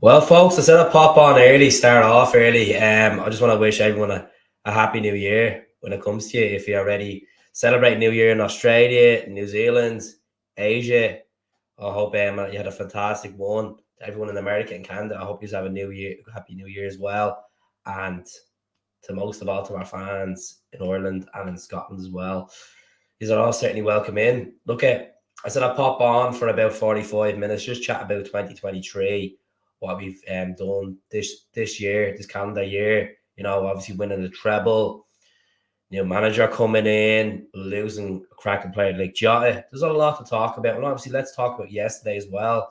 Well, folks, I said I'd pop on early, start off early. I just want to wish everyone a happy new year when it comes to you. If you're already celebrating New Year in Australia, New Zealand, Asia, I hope you had a fantastic one. To everyone in America and Canada, I hope you have a new year, happy new year as well. And to most of all, to our fans in Ireland and in Scotland as well. These are all certainly welcome in. I said I'd pop on for about 45 minutes, just chat about 2023, what we've done this year, this calendar year. Obviously winning the treble, new manager coming in, losing a cracking player like Jota. There's a lot to talk about. And obviously, let's talk about yesterday as well.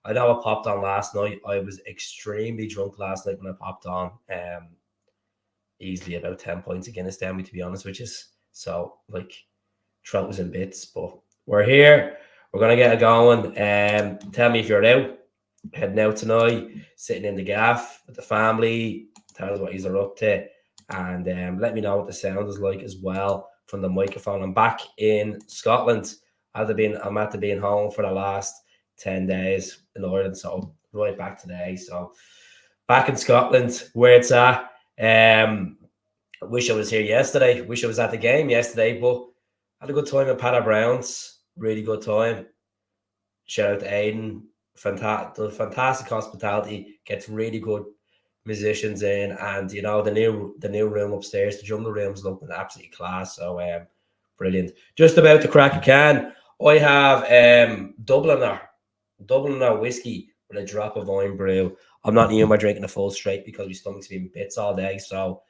I know I popped on last night. I was extremely drunk last night when I popped on. Easily about 10 points against them, to be honest with you. So, Trout was in bits, but we're here. We're going to get it going. Tell me if you're out, heading out tonight, sitting in the gaff with the family. Tell us what you're up to. And let me know what the sound is like as well from the microphone. I'm back in Scotland. I'm at to being home for the last 10 days in Ireland, so right back today. So back in Scotland, where it's at. I wish I was here yesterday. Wish I was at the game yesterday, but had a good time at Padda Brown's. Really good time. Shout out to Aiden. Fantastic hospitality. Gets really good musicians in, and the new room upstairs, the jungle room's looking absolutely class. So brilliant. Just about to crack a can. I have Dubliner whiskey with a drop of wine brew. I'm not new by drinking a full straight because my stomach's been bits all day, so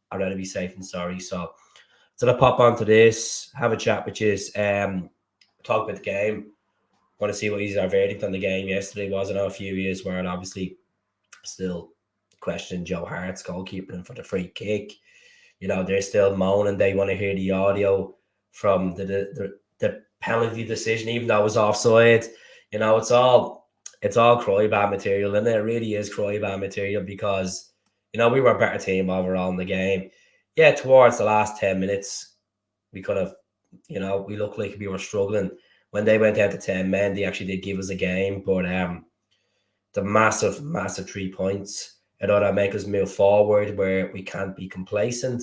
I'd rather be safe than sorry. So I pop onto this, have a chat with you, talk about the game. Want to see what our verdict on the game yesterday was. I know a few years where obviously still questioning Joe Hart's goalkeeping for the free kick. They're still moaning. They want to hear the audio from the penalty decision, even though it was offside. It's all cry-bad material, and it really is cry-bad material because we were a better team overall in the game. Yeah, towards the last 10 minutes, we could have, we looked like we were struggling. When they went down to 10 men, they actually did give us a game, but the massive 3 points in order to make us move forward where we can't be complacent.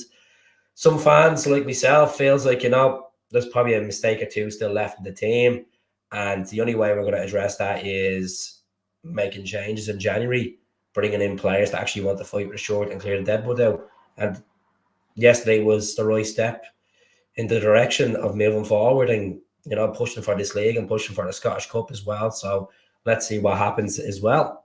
Some fans like myself feels like, there's probably a mistake or two still left in the team. And the only way we're going to address that is making changes in January, bringing in players that actually want to fight with a short and clear the deadwood out. And yesterday was the right step in the direction of moving forward and, pushing for this league and pushing for the Scottish Cup as well. So let's see what happens as well.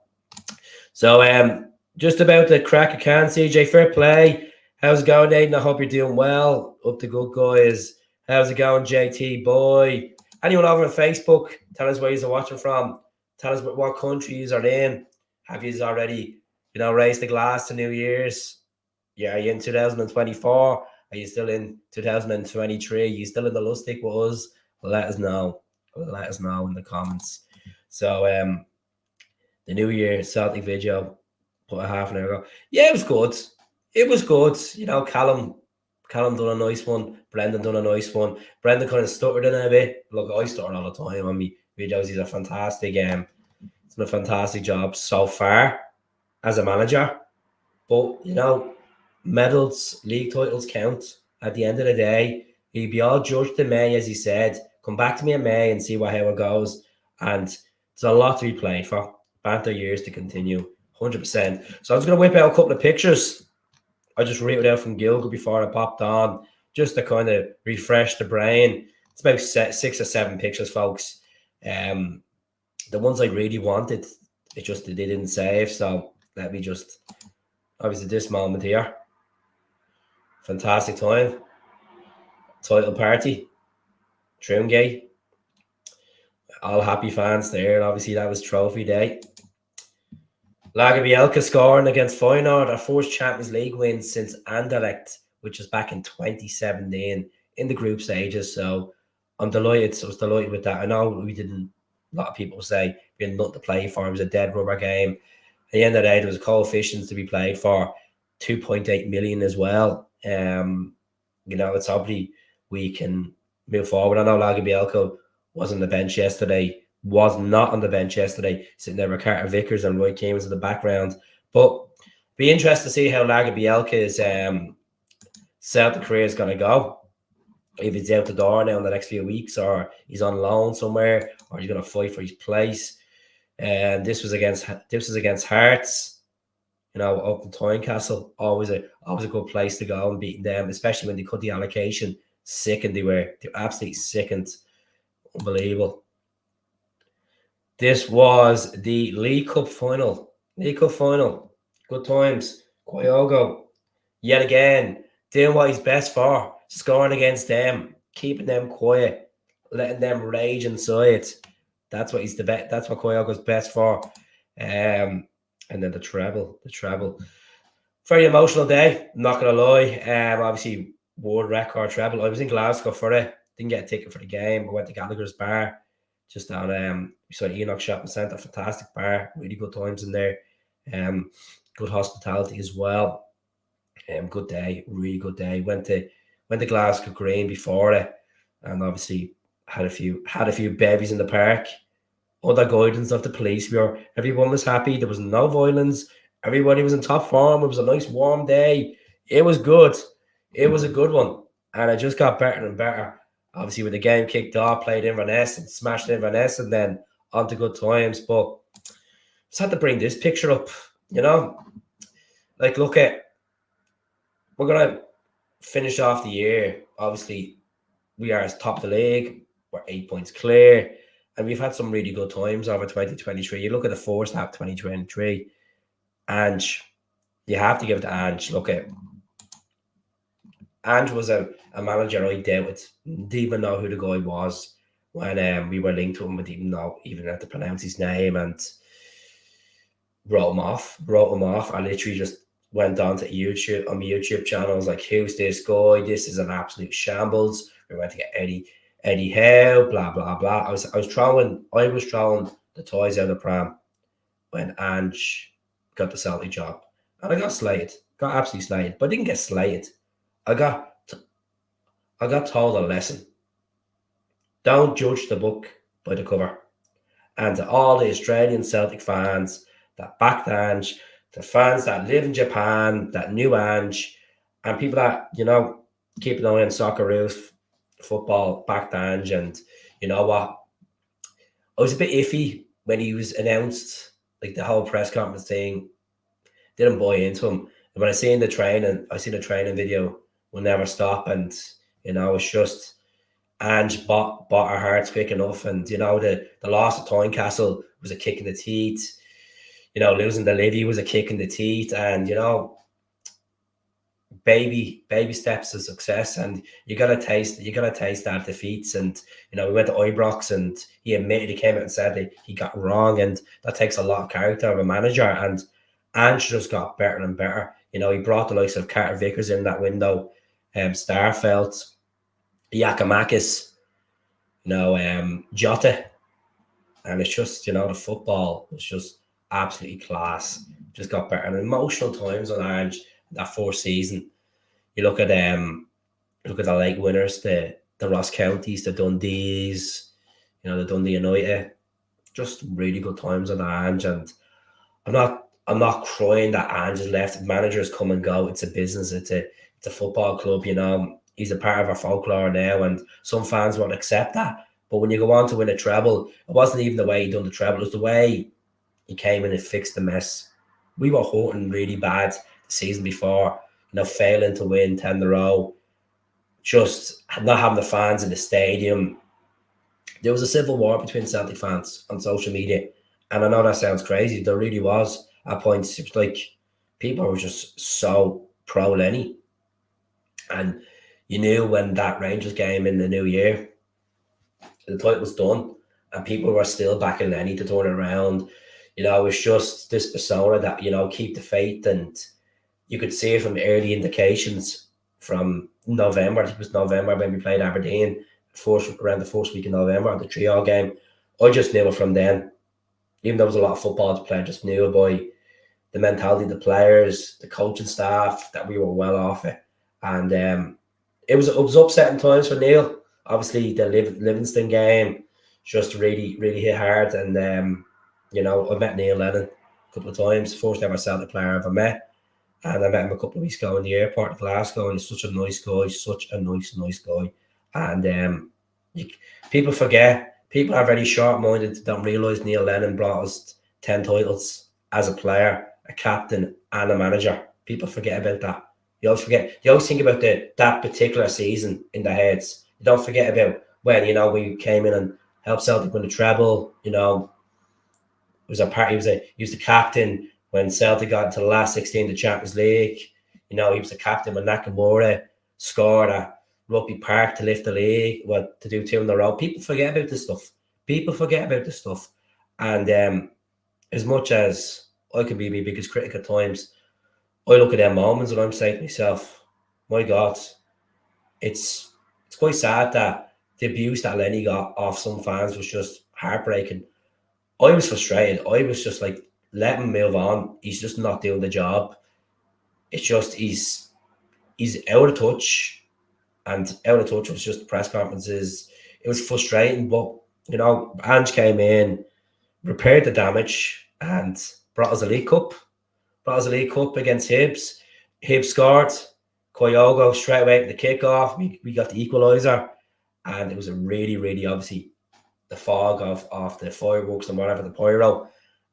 So just about the crack a can, CJ, fair play. How's it going, Aidan? I hope you're doing well. Up the good guys. How's it going, JT boy? Anyone over on Facebook, tell us where you're watching from. Tell us what countries are in. Have you already, raised the glass to New Year's? Yeah, are you in 2024? Are you still in 2023? Are you still in the Lustig with us? Let us know. Let us know in the comments. So the New Year Celtic video, put a half an hour ago. Yeah, it was good. It was good. Callum done a nice one. Brendan done a nice one. Brendan kind of stuttered in a bit. Look, I stutter all the time on me videos. He's a fantastic he's done a fantastic job so far as a manager. But medals, league titles count. At the end of the day, he'll be all judged in May, as he said. Come back to me in May and see how it goes. And there's a lot to be played for. Banter years to continue, 100%. So I was going to whip out a couple of pictures. I just read it out from Gilgal before I popped on, just to kind of refresh the brain. It's about 6 or 7 pictures, folks. The ones I really wanted, they didn't save. So let me just, obviously this moment here. Fantastic time. Title party. Trimgate. All happy fans there. Obviously that was trophy day. Lagerbielke scoring against Feyenoord, our first Champions League win since Anderlecht, which was back in 2017 in the group stages. So I'm delighted. So I was delighted with that. I know a lot of people say we had nothing to play for. It was a dead rubber game. At the end of the day, there was coefficients to be played for, 2.8 million as well. It's obviously we can move forward. I know Lagerbielke was on the bench yesterday, was not on the bench yesterday, sitting there with Carter Vickers and Roy Keeans in the background. But be interested to see how Bielka's Celtic career is going to go. If he's out the door now in the next few weeks, or he's on loan somewhere, or he's going to fight for his place. And this was against Hearts, up in Tynecastle. Always a good place to go and beating them, especially when they cut the allocation. Sickened they were. They're absolutely sickened. Unbelievable. This was the League Cup final. Good times. Kyogo, yet again, doing what he's best for. Scoring against them, keeping them quiet, letting them rage inside. That's what he's the best. That's what Kyogo's best for. And then the treble. Very emotional day. I'm not gonna lie. Obviously world record treble. I was in Glasgow for it. Didn't get a ticket for the game. I went to Gallagher's bar, just down beside Enoch Shopping Centre. Fantastic bar. Really good times in there. Good hospitality as well. Good day. Really good day. Went to Glasgow Green before it, and obviously had a few babies in the park. Under guidance of the police, everyone was happy. There was no violence. Everybody was in top form. It was a nice warm day. It was good. It was a good one, and it just got better and better. Obviously, when the game kicked off, played Inverness and smashed Inverness, and then on to good times. But just had to bring this picture up. Like, look at, we're gonna finish off the year. Obviously, we are top of the league. We're 8 points clear. And we've had some really good times over 2023. You look at the first half 2023. Ange, you have to give it to Ange. Look at Ange was a manager I doubted. Didn't even know who the guy was when we were linked to him. I didn't even have to pronounce his name, and wrote him off. I literally just went on my YouTube channel. I was like, who's this guy? This is an absolute shambles. We went to get Eddie Howe, blah blah blah. I was throwing the toys out of the pram when Ange got the Celtic job, and I got absolutely slated. But I didn't get slated. I got told a lesson. Don't judge the book by the cover. And to all the Australian Celtic fans that backed Ange, the fans that live in Japan, that knew Ange, and people that, keep an eye on Socceroos football, backed Ange. And you know what? I was a bit iffy when he was announced, like the whole press conference thing. Didn't buy into him. And when I seen the training video will never stop, and it's just Ange bought our hearts quick enough. And the loss of Tynecastle was a kick in the teeth. Losing the Livy was a kick in the teeth, and baby steps to success, and you gotta taste that defeats. And we went to Ibrox, and he came out and said that he got wrong, and that takes a lot of character of a manager. And Ange just got better and better. He brought the likes of Carter Vickers in that window, Starfelt, Giakoumakis, Jota, and it's just the football was just absolutely class. Just got better. And emotional times on Ange that fourth season. You look at the late winners, the Ross Counties, the Dundees, the Dundee United. Just really good times on Ange. And I'm not crying that Ange has left. Managers come and go. It's a business. It's a football club. He's a part of our folklore now, and some fans won't accept that. But when you go on to win a treble, it wasn't even the way he done the treble. It was the way he came in and fixed the mess. We were hurting really bad the season before, failing to win 10 in a row, just not having the fans in the stadium. There was a civil war between Celtic fans on social media. And I know that sounds crazy. There really was at points. It was like people were just so pro Lenny. And you knew when that Rangers game in the new year, the title was done, and people were still backing Lenny to turn it around. It was just this persona that, keep the faith. And you could see it from early indications from November. I think it was November when we played Aberdeen, around the first week in November, the 3-3 game. I just knew it from then. Even though there was a lot of football to play, I just knew it by the mentality of the players, the coaching staff, that we were well off it. And it was upsetting times for Neil. Obviously, the Livingston game, just really, really hit hard. And I met Neil Lennon a couple of times. First ever Celtic player I ever met. And I met him a couple of weeks ago in the airport in Glasgow, and he's such a nice guy, such a nice guy. And you, people forget, people are very short-minded, don't realise Neil Lennon brought us 10 titles as a player, a captain, and a manager. People forget about that. You always forget. You always think about that particular season in their heads. You don't forget about when, we came in and helped Celtic win the treble. It was a part. He was the captain when Celtic got into the last 16 of the Champions League. He was the captain when Nakamura scored at Rugby Park to lift the league, to do 2 in a row. People forget about this stuff. And as much as I can be my biggest critic at times, I look at them moments and I'm saying to myself, my God, it's quite sad that the abuse that Lenny got off some fans was just heartbreaking. I was frustrated. I was just like, let him move on. He's just not doing the job. It's just he's out of touch, and out of touch was just the press conferences. It was frustrating, but Ange came in, repaired the damage, and brought us a League Cup. Against Hibs. Hibs scored. Kyogo straight away at the kickoff. We got the equaliser, and it was a really, really obviously the fog of the fireworks and whatever, the pyro,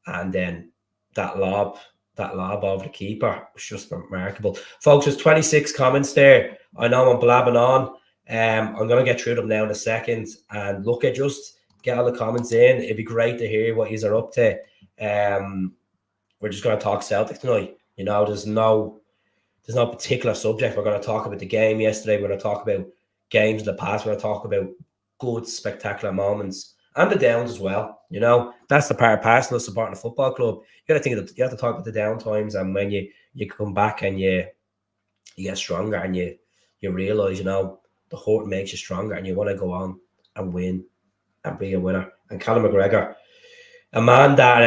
and then that lob over the keeper was just remarkable. Folks, there's 26 comments there. I know I'm blabbing on. I'm going to get through them now in a second, and look at just get all the comments in. It'd be great to hear what you are up to. We're just going to talk Celtic tonight. There's no particular subject. We're going to talk about the game yesterday. We're going to talk about games in the past. We're going to talk about good, spectacular moments and the downs as well. That's the part of parcel of supporting a football club. You got to think you have to talk about the down times, and when you come back and you get stronger, and you realize the hurt makes you stronger, and you want to go on and win and be a winner. And Callum McGregor, a man that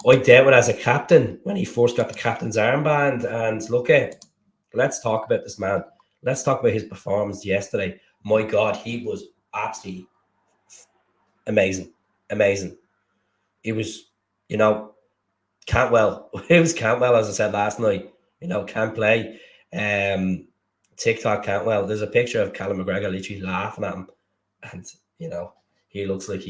I dealt with as a captain when he first got the captain's armband. And let's talk about this man. Let's talk about his performance yesterday. My God, he was absolutely amazing. It was, Cantwell. It was Cantwell, as I said last night. Can't play. TikTok Cantwell. There's a picture of Callum McGregor literally laughing at him, and he looks like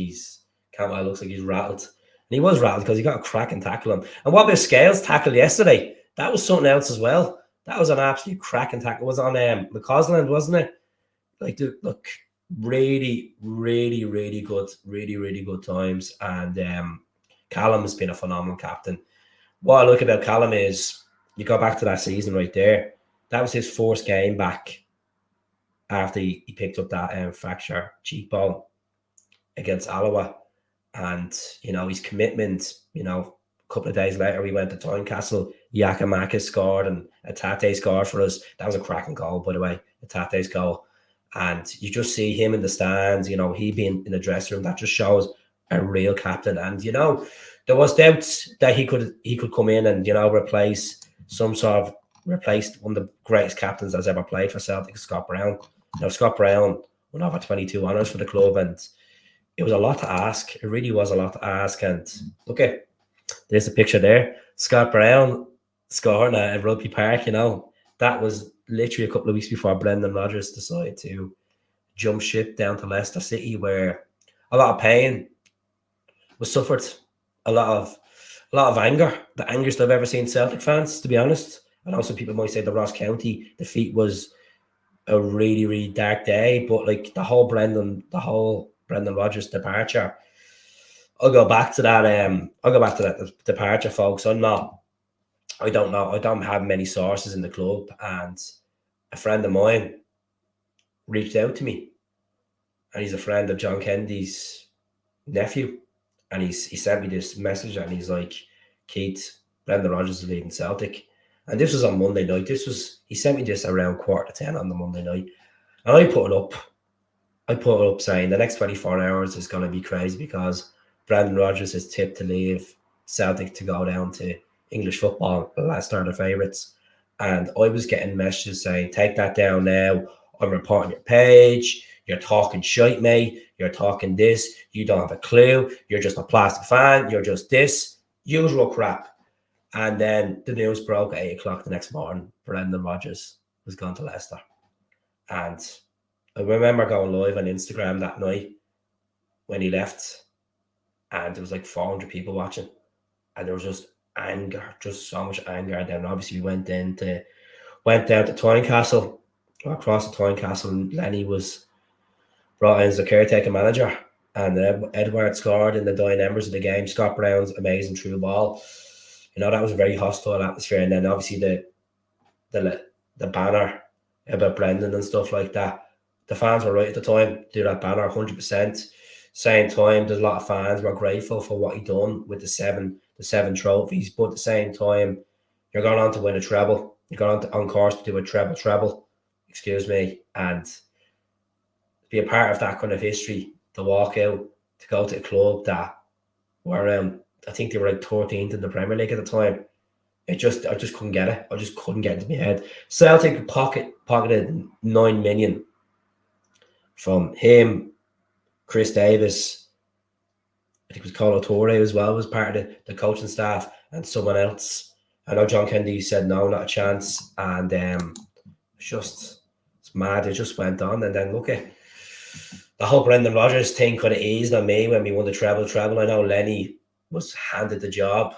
Cantwell looks like he's rattled. And he was rattled because he got a cracking tackle on. And what about Scales' tackle yesterday? That was something else as well. That was an absolute cracking tackle. It was on McCausland, wasn't it? Look, really, really, really good, really good times. And Callum has been a phenomenal captain. What I like about Callum is you go back to that season right there. That was his first game back after he picked up that fracture cheekbone against Alloa. And, his commitment, a couple of days later, we went to Tynecastle. Giacomakis scored and Atate scored for us. That was a cracking goal, by the way, Atate's goal. And you just see him in the stands, he being in the dressing room. That just shows a real captain. And, there was doubts that he could come in and, replace one of the greatest captains that's ever played for Celtic, Scott Brown. Scott Brown won over 22 honours for the club, and it was a lot to ask. It really was a lot to ask. And look at, there's a picture there. Scott Brown scoring at Rugby Park, that was literally a couple of weeks before Brendan Rodgers decided to jump ship down to Leicester City, where a lot of pain was suffered, a lot of anger, the angriest I've ever seen Celtic fans, to be honest. And also people might say the Ross County defeat was a really, really dark day, but the whole Brendan Rodgers departure, I'll go back to that departure, folks. I don't know. I don't have many sources in the club, and a friend of mine reached out to me, and he's a friend of John Kennedy's nephew, and he sent me this message, and he's like, Keith, Brendan Rodgers is leaving Celtic. And this was on Monday night. He sent me this around 9:45 on the Monday night, and I put it up saying the next 24 hours is going to be crazy because Brendan Rodgers is tipped to leave Celtic to go down to English football. Leicester are the favourites. And I was getting messages saying, take that down now. I'm reporting your page. You're talking shite, mate. You're talking this. You don't have a clue. You're just a plastic fan. You're just this. Usual crap. And then the news broke at 8 o'clock the next morning. Brendan Rodgers was gone to Leicester. And I remember going live on Instagram that night when he left. And there was like 400 people watching. And there was just anger, just so much anger. And then obviously we went down to Tynecastle, across the Tynecastle, and Lenny was brought in as the caretaker manager. And Edward scored in the dying embers of the game. Scott Brown's amazing through ball. That was a very hostile atmosphere. And then obviously the banner about Brendan and stuff like that. The fans were right at the time to do that banner 100%. Same time, there's a lot of fans were grateful for what he done with the seven trophies. But at the same time, you're going on to win a treble. You're going on course to do a treble, and be a part of that kind of history, to walk out, to go to a club that were, I think they were like 13th in the Premier League at the time. I just couldn't get it. I just couldn't get it into my head. Celtic pocketed 9 million from him, Chris Davis, I think it was Colo Torre as well, was part of the coaching staff, and someone else. I know John Kennedy said no, not a chance. And it's mad. It just went on. And then look at the whole Brendan Rodgers thing could have eased on me when we won the treble. I know Lenny was handed the job.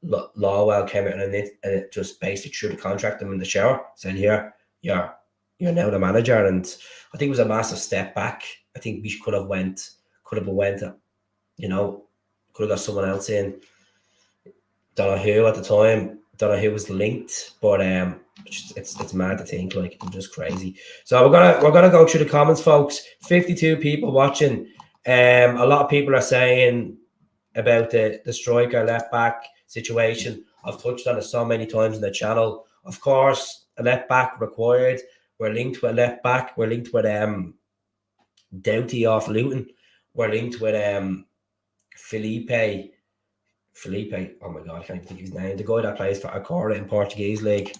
Lawwell came out and it just basically threw the contract him in the shower, said, "Here, you're now the manager." And I think it was a massive step back. I think we could have went, could have got someone else in. Don't know who at the time. Don't know who was linked, but it's mad to think, like, it's just crazy. So we're gonna go through the comments, folks. 52 people watching. A lot of people are saying about the striker left back situation. I've touched on it so many times in the channel. Of course, a left back required. We're linked with a left back. We're linked with Doughty off Luton. We're linked with Felipe. Oh my god, I can't even think of his name. The guy that plays for Acora in Portuguese League.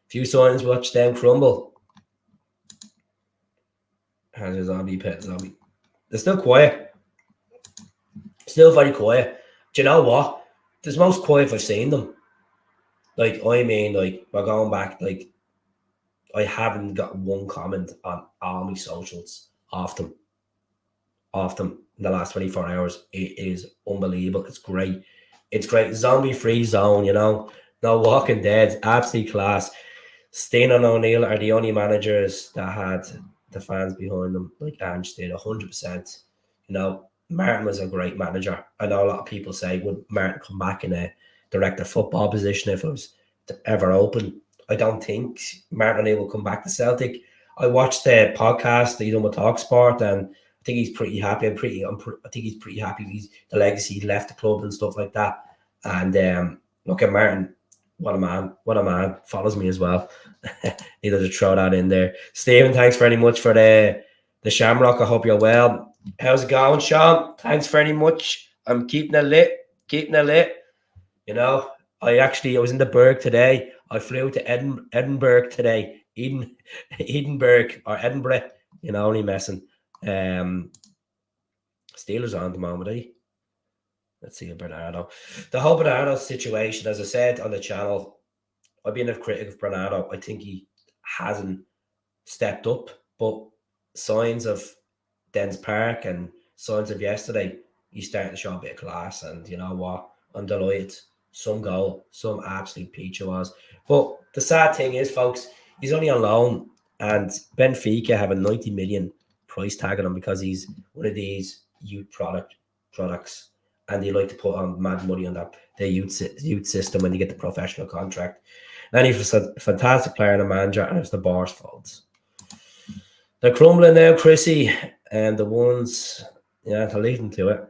Few signs, watch them crumble. How's your zombie pet zombie? They're still quiet. Still very quiet. Do you know what? It's the most quiet I've seen them. Like, I mean, like, we're going back, like, I haven't got one comment on all my socials off them in the last 24 hours. It is unbelievable. It's great. Zombie free zone, no Walking Dead. Absolute class. Steen and O'Neill are the only managers that had the fans behind them, like Ange did, 100%. Martin was a great manager. I know a lot of people say, would Martin come back in a director football position if it was ever open? I don't think Martin O'Neill will come back to Celtic. I watched the podcast that he done with TalkSport, and I think he's pretty happy. I think he's pretty happy with the legacy he left the club and stuff like that. And look at Martin. What a man. Follows me as well. Needed to throw that in there. Stephen, thanks very much for the Shamrock. I hope you're well. How's it going, Sean? Thanks very much. I'm keeping it lit. I was in the Berg today. I flew to Edinburgh today. Edinburgh or Edinburgh. Only messing. Steelers on the moment, eh? Let's see, Bernardo. The whole Bernardo situation, as I said on the channel, I've been a critic of Bernardo. I think he hasn't stepped up, but signs of Dens Park and signs of yesterday, he's starting to show a bit of class. And you know what? I'm delighted. Some goal, some absolute peach it was. But the sad thing is, folks, he's only on loan, and Benfica have a 90 million price tag on him because he's one of these youth products, and they like to put on mad money on the youth system when they get the professional contract. And he's a fantastic player and a manager, and it's the Bar's fault. They're crumbling now, Chrissy, and the ones, to lead them to it.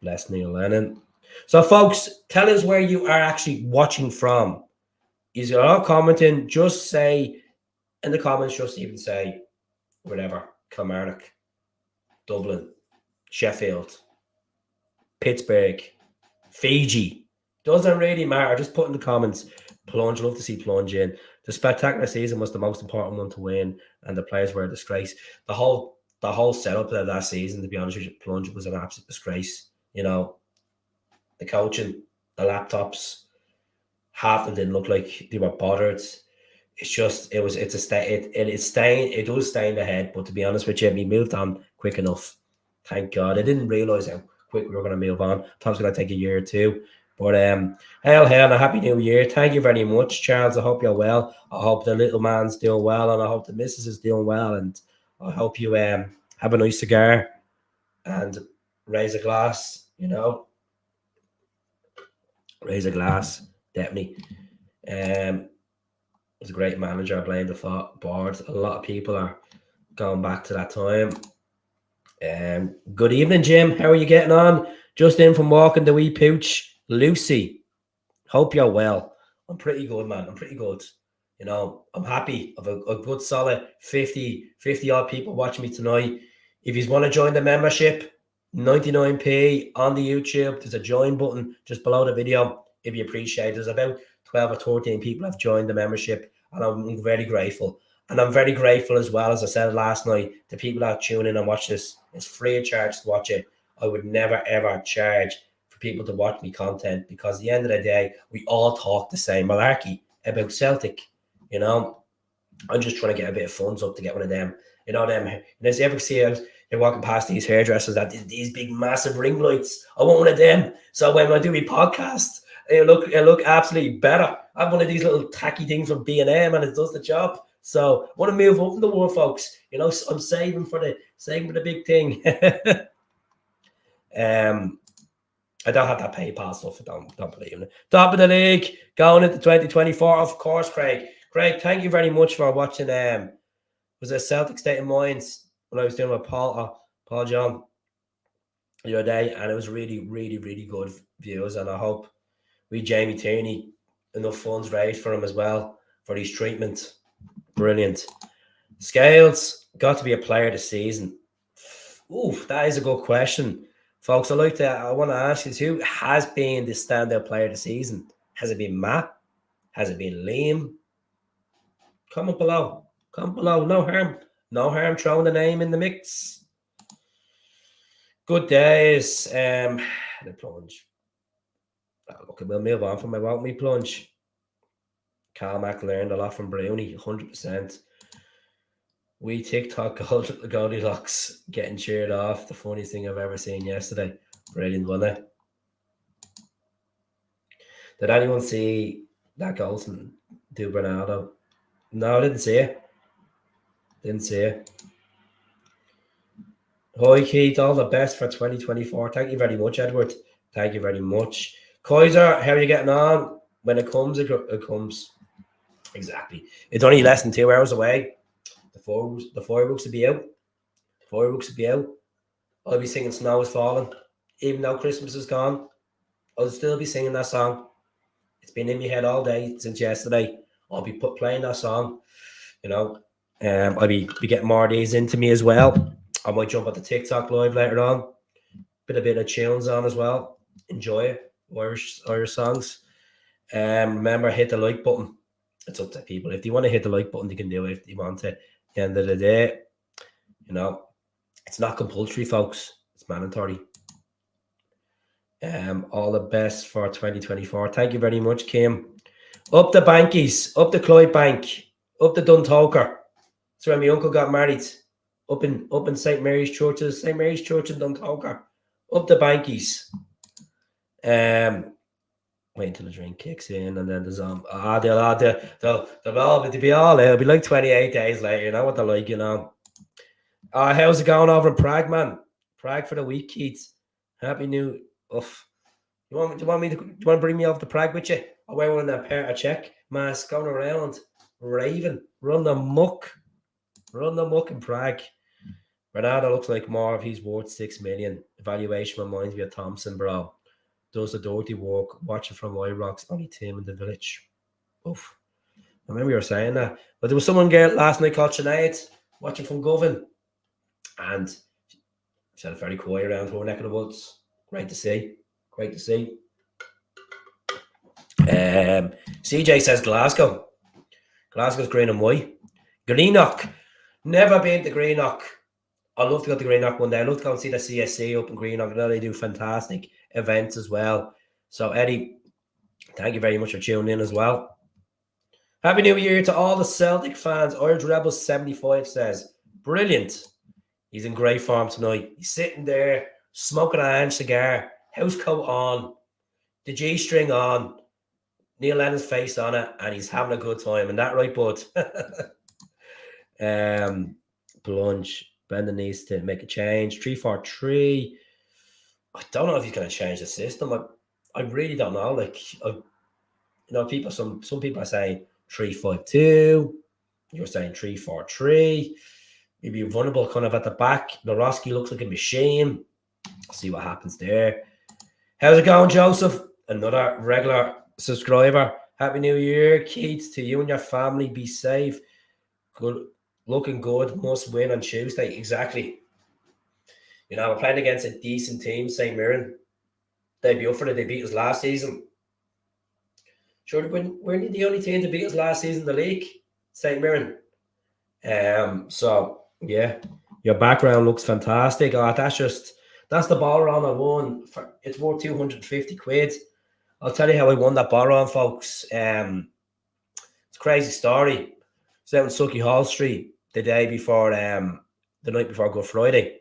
Bless Neil Lennon. So, folks, tell us where you are actually watching from. Is you're all commenting, just say in the comments, just even say whatever. Kilmarnock, Dublin, Sheffield, Pittsburgh, Fiji. Doesn't really matter. Just put in the comments. Plunge. Love to see plunge in. The spectacular season was the most important one to win, and the players were a disgrace. The whole setup of that season, to be honest with you, Plunge, was an absolute disgrace. You know, the coaching, the laptops, half of them didn't look like they were bothered. It's just it's a stay it is staying it does stay in the head, but to be honest with you, we moved on quick enough. Thank God. I didn't realise how quick we were gonna move on. Thought it was gonna take a year or two. But hell and a happy new year. Thank you very much, Charles. I hope you're well. I hope the little man's doing well, and I hope the missus is doing well, and I hope you have a nice cigar and raise a glass, raise a glass, definitely. Was a great manager. I blame the board. A lot of people are going back to that time. Good evening, Jim. How are you getting on? Just in from walking the wee pooch. Lucy, hope you're well. I'm pretty good, man. I'm pretty good. I'm happy of a good solid 50 odd people watching me tonight. If you want to join the membership, 99p on the YouTube. There's a join button just below the video. If you appreciate it. There's about 12 or 13 people have joined the membership, and I'm very grateful. And I'm very grateful as well, as I said last night, to people that tune in and watch this. It's free of charge to watch it. I would never, ever charge for people to watch me content, because at the end of the day, we all talk the same malarkey about Celtic. I'm just trying to get a bit of funds up to get one of them. You ever see you're walking past these hairdressers that these big massive ring lights? I want one of them. So when I do my podcast, it look absolutely better. I have one of these little tacky things from B&M, and it does the job. So I want to move up in the world, folks. I'm saving for the big thing. I don't have that PayPal stuff. I don't believe in it. Top of the league, going into 2024, of course, Craig. Craig, thank you very much for watching. Was a Celtic State of Minds when I was doing with Paul John the other day, and it was really, really, really good views. And I hope Jamie Tierney enough funds raised for him as well for his treatment. Brilliant. Scales, got to be a player this season. Ooh, that is a good question. Folks, I want to ask you, who has been the standout player this season? Has it been Matt? Has it been Liam? Comment below. No harm throwing the name in the mix. Good days. The Plunge. Okay, we'll move on from my Won't Me Plunge. Callum learned a lot from Brownie, 100%. We TikTok Goldilocks getting cheered off. The funniest thing I've ever seen yesterday. Brilliant, wasn't it? Did anyone see that Golson do Bernardo? No, I didn't see it. Hi, Keith. All the best for 2024. Thank you very much, Edward. Thank you very much. Kaiser, how are you getting on? When it comes, it comes. Exactly. It's only less than 2 hours away. The fireworks will be out. I'll be singing Snow is Falling. Even though Christmas is gone, I'll still be singing that song. It's been in my head all day since yesterday. I'll be playing that song. I'll be getting more of these into me as well. I might jump at the TikTok live later on. Put a bit of tunes on as well. Enjoy it. Irish songs. Remember, hit the like button. It's up to people. If they want to hit the like button, they can do it if they want to. At the end of the day, it's not compulsory, folks. It's mandatory. All the best for 2024. Thank you very much, Kim. Up the Bankies, up the Clyde Bank, up the Duntoker. That's where my uncle got married. Up in St. Mary's Church in Duntoker. Up the Bankies. Wait until the drink kicks in, and then there's they'll be all there. It'll be like 28 days later. You know what they're like, how's it going over in Prague, man? Prague for the week, Keith. Happy New. Oof. Do you want to bring me off to Prague with you? I'll wear one of pair of check masks going around, raving, run the muck in Prague. Bernardo looks like more if he's worth 6 million. Evaluation reminds me of Thompson, bro. Does the dirty work, watching from Rocks, only Tim in the village. Oof. I remember you were saying that. But there was someone girl last night called Sinead, watching from Govan. And she said very quiet around her neck of the woods. Great to see. CJ says Glasgow. Glasgow's green and white. Greenock. Never been to Greenock. I'd love to go to Greenock one day. I'd love to go and see the CSC up in Greenock. I know they do fantastic events as well. So, Eddie, thank you very much for tuning in as well. Happy New Year to all the Celtic fans. Irish Rebels 75 says, brilliant. He's in great form tonight. He's sitting there, smoking an Ange cigar, house coat on, the G-string on, Neil Lennon's face on it, and he's having a good time. And that right, bud? Plunge. Brendan needs to make a change. 3-4-3. I don't know if he's going to change the system. I really don't know. Like, people. Some people are saying 3-5-2. You're saying 3-4-3. Maybe vulnerable kind of at the back. Borowski looks like a machine. See what happens there. How's it going, Joseph? Another regular subscriber. Happy New Year, Keith, to you and your family. Be safe. Good. Looking good, must win on Tuesday. Exactly. We're playing against a decent team, St. Mirren. They'd be up for it. They beat us last season. Sure, weren't the only team to beat us last season in the league? St. Mirren. So, yeah, your background looks fantastic. Oh, that's the ball round I won. It's worth 250 quid. I'll tell you how I won that ball round, folks. It's a crazy story. It's out in Sucky Hall Street the day before, the night before Good Friday.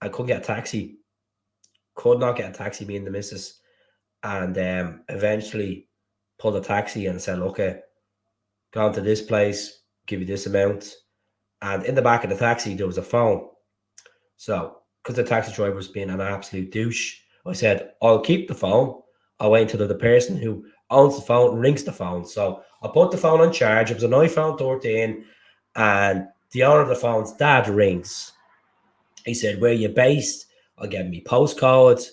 I couldn't get a taxi. Could not get a taxi, me and the missus. And eventually pulled a taxi and said, okay, go to this place, give you this amount. And in the back of the taxi, there was a phone. So, because the taxi driver was being an absolute douche, I said, I'll keep the phone. I'll wait until the person who owns the phone rings the phone. So I put the phone on charge. It was an iPhone 13, and the owner of the phone's dad rings. He said, where are you based? I'll give me postcode,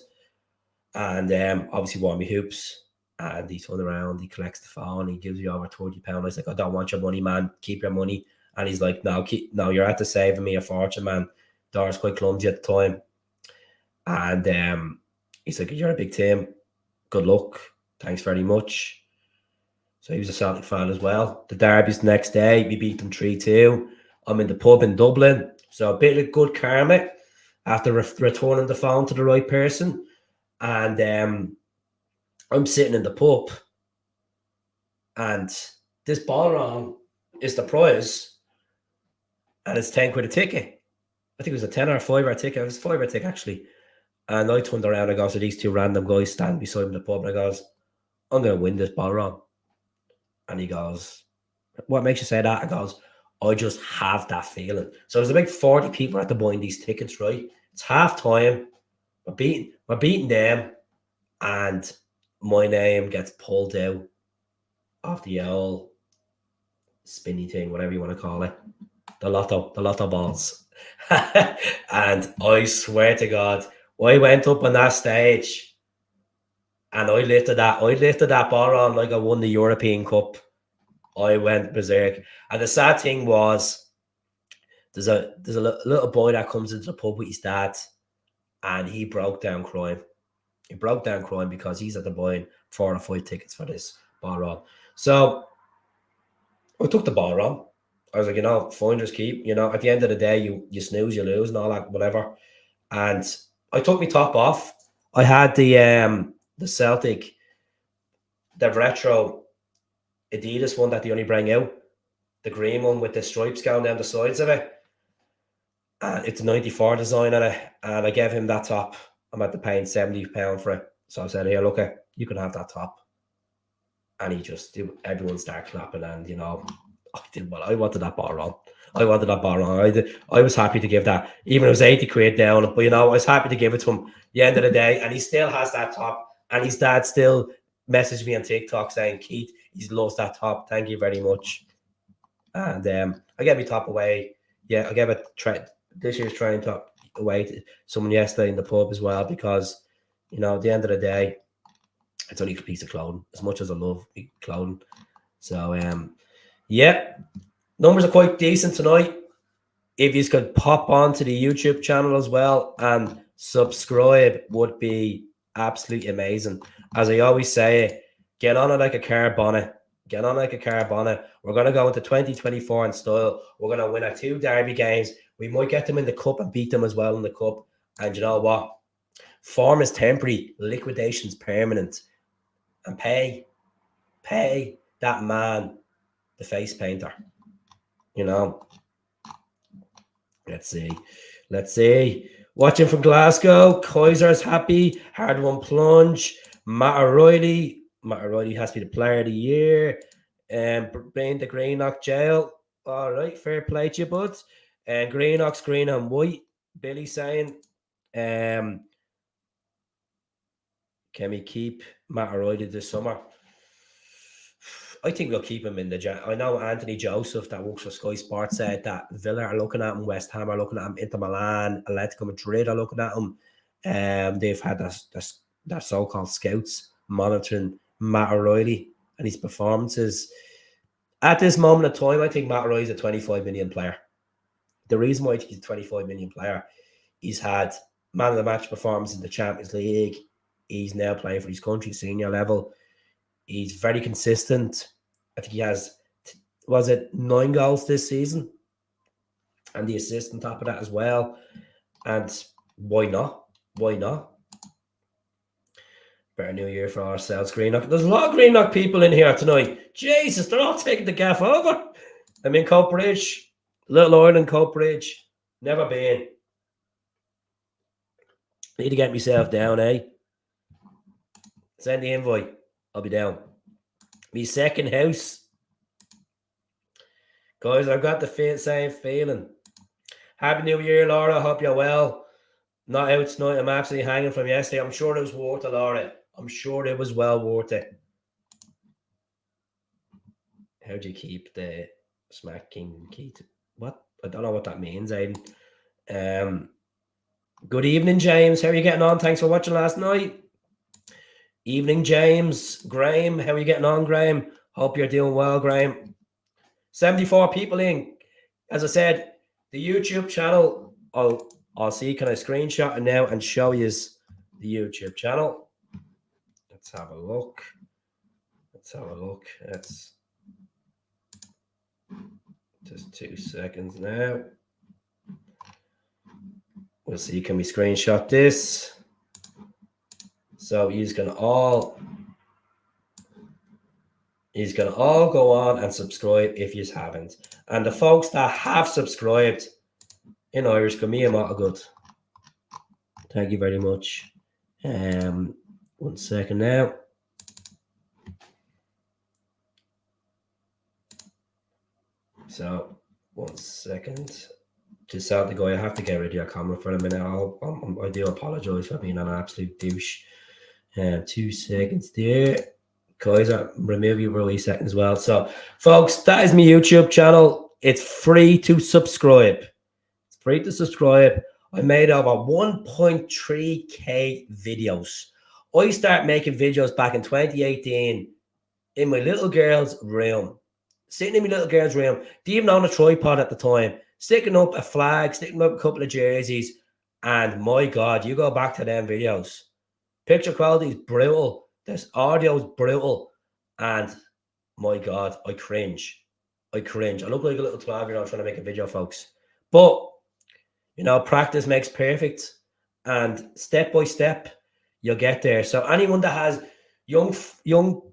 and obviously want me hoops. And he turned around, he collects the phone, he gives you over £30. I was like, I don't want your money, man. Keep your money. And he's like, no, you're at the saving me a fortune, man. Doris quite clumsy at the time. And he's like, you're a big team. Good luck. Thanks very much. So he was a Celtic fan as well. The derby's the next day. We beat them 3-2. I'm in the pub in Dublin. So a bit of good karma after returning the phone to the right person. And I'm sitting in the pub. And this ballroom is the prize. And it's 10 quid a ticket. I think it was a 10 or a 5 hour ticket. It was a 5 hour ticket, actually. And I turned around and I goes to these two random guys standing beside me in the pub. And I goes, I'm going to win this ballroom. And he goes, what makes you say that? I goes, I just have that feeling. So there's about 40 people at the buying these tickets, right? It's half time. We're beating them. And my name gets pulled out of the old spinny thing, whatever you want to call it. The lotto balls. And I swear to God, I went up on that stage and I lifted that bar on like I won the European Cup. I went berserk. And the sad thing was, there's a little boy that comes into the pub with his dad, and he broke down crying. He broke down crying because he's at the buying 4 or 5 tickets for this bar on. So I took the bar on. I was like, finders keep. At the end of the day, you snooze, you lose, and all that, whatever. And I took my top off. I had the Celtic, the retro Adidas one that they only bring out, the green one with the stripes going down the sides of it. And it's a 94 design on it. And I gave him that top. I'm at the paying £70 for it. So I said, here, look, you can have that top. And everyone started clapping. And, I wanted that bar on. I was happy to give that. Even it was 80 quid down. But, I was happy to give it to him at the end of the day. And he still has that top. And his dad still messaged me on TikTok saying, Keith, he's lost that top. Thank you very much. And I gave my top away. Yeah, I gave it this year's training top away to someone yesterday in the pub as well, because, at the end of the day, it's only a piece of clothing, as much as I love clothing. So, yeah, numbers are quite decent tonight. If you could pop onto the YouTube channel as well and subscribe, would be absolutely amazing. As I always say, get on it like a car bonnet. Get on like a car bonnet. We're going to go into 2024 in style. We're going to win our 2 derby games. We might get them in the cup and beat them as well in the cup. And you know what? Form is temporary. Liquidation's permanent. And pay that man the face painter. You know. Let's see. Watching from Glasgow. Kaiser's happy. Hard one plunge. Matt O'Reilly. Matt O'Reilly has to be the player of the year. Bring the Greenock jail. All right, fair play to you, bud. And Greenock's green and white. Billy saying, can we keep Matt O'Reilly this summer? I think we'll keep him in the. I know Anthony Joseph that works for Sky Sports said that Villa are looking at him, West Ham are looking at him, Inter Milan, Atletico Madrid are looking at him. They've had their so-called scouts monitoring Matt O'Reilly and his performances. At this moment of time, I think Matt O'Reilly's a 25 million player. The reason why I think he's a 25 million player, he's had man of the match performance in the Champions League. He's now playing for his country senior level. He's very consistent. I think he has, 9 goals this season? And the assist on top of that as well. And why not? Better new year for ourselves, Greenock. There's a lot of Greenock people in here tonight. Jesus, they're all taking the gaff over. I'm in Coatbridge, Little Ireland, Coatbridge. Never been. Need to get myself down, eh? Send the invite. I'll be down. My second house. Guys, I've got the same feeling. Happy New Year, Laura. Hope you're well. Not out tonight. I'm absolutely hanging from yesterday. I'm sure it was worth it, Laura. I'm sure it was well worth it. How do you keep the smacking key to what? I don't know what that means, Aiden. Good evening, James. How are you getting on? Thanks for watching last night. Evening, James. Graham, how are you getting on, Graham? Hope you're doing well, Graham. 74 people in. As I said, the YouTube channel, I'll see, can I screenshot it now and show you the YouTube channel? Let's have a look. That's just 2 seconds now. We'll see, can we screenshot this? So he's gonna all go on and subscribe if you haven't. And the folks that have subscribed in Irish, go me a lot of good. Thank you very much. 1 second now. So 1 second. Just out the guy, I have to get rid of your camera for a minute. I do apologize for being an absolute douche. 2 seconds there. Guys, I'll remove you for a wee second as well. So, folks, that is my YouTube channel. It's free to subscribe. I made over 1.3k videos. I started making videos back in 2018 in my little girl's room. Sitting in my little girl's room, didn't even own a tripod at the time, sticking up a flag, sticking up a couple of jerseys, and my God, you go back to them videos. Picture quality is brutal. This audio is brutal. And my God, I cringe. I look like a little 12-year-old trying to make a video, folks. But, you know, practice makes perfect. And step by step, you'll get there. So anyone that has young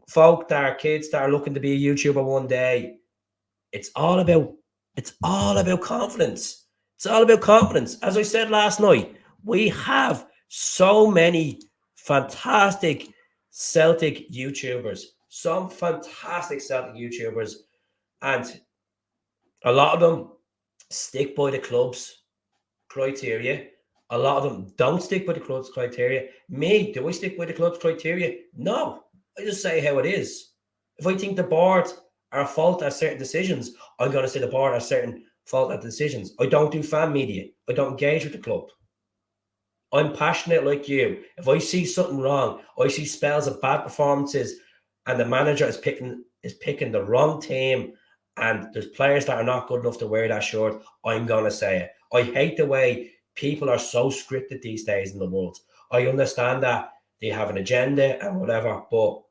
folk that are kids that are looking to be a YouTuber one day, it's all about confidence. It's all about confidence. As I said last night, we have so many fantastic Celtic YouTubers, and a lot of them stick by the club's criteria. A lot of them don't stick by the club's criteria. Me, do I stick by the club's criteria? No, I just say how it is. If I think the board are at fault at certain decisions, I'm going to say the board are certain fault at decisions. I don't do fan media. I don't engage with the club. I'm passionate like you. If I see something wrong, I see spells of bad performances, and the manager is picking the wrong team, and there's players that are not good enough to wear that shirt, I'm going to say it. I hate the way people are so scripted these days in the world. I understand that they have an agenda and whatever, but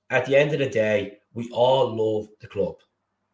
at the end of the day, we all love the club.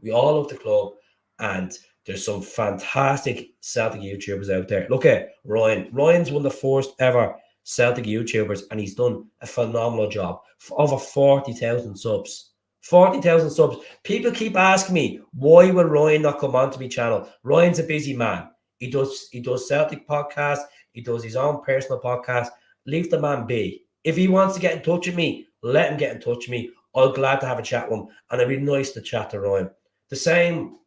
We all love the club, and there's some fantastic Celtic YouTubers out there. Look at Ryan. Ryan's one of the first ever Celtic YouTubers, and he's done a phenomenal job. For over 40,000 subs. 40,000 subs. People keep asking me, why will Ryan not come onto my channel? Ryan's a busy man. He does Celtic podcasts. He does his own personal podcast. Leave the man be. If he wants to get in touch with me, let him get in touch with me. I'm glad to have a chat with him, and it'd be nice to chat to Ryan. The same,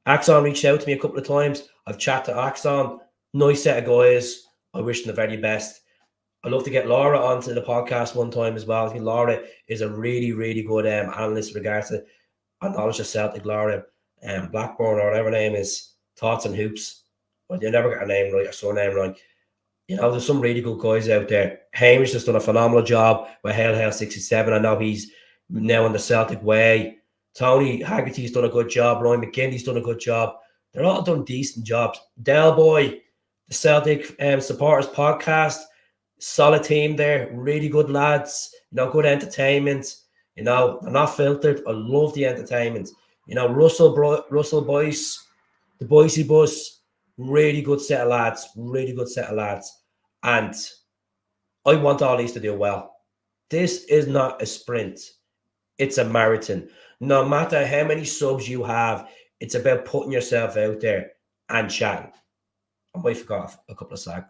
Axon reached out to me a couple of times. I've chatted to Axon. Nice set of guys. I wish them the very best. I'd love to get Laura onto the podcast one time as well. I think Laura is a really, really good analyst in regards to knowledge of Celtic. Laura Blackburn, or whatever her name is, Thoughts and Hoops. But you never get her name right or surname right. There's some really good guys out there. Hamish has done a phenomenal job with Hale 67. I know he's now on the Celtic way. Tony Haggerty's done a good job. Ryan McGinty's done a good job. They're all done decent jobs. Del Boy, the Celtic Supporters Podcast, solid team there. Really good lads. Good entertainment. They're not filtered. I love the entertainment. Russell Boyce, the Boise Bus, really good set of lads. Really good set of lads. And I want all these to do well. This is not a sprint. It's a marathon. No matter how many subs you have, it's about putting yourself out there and chatting. I might forgot a couple of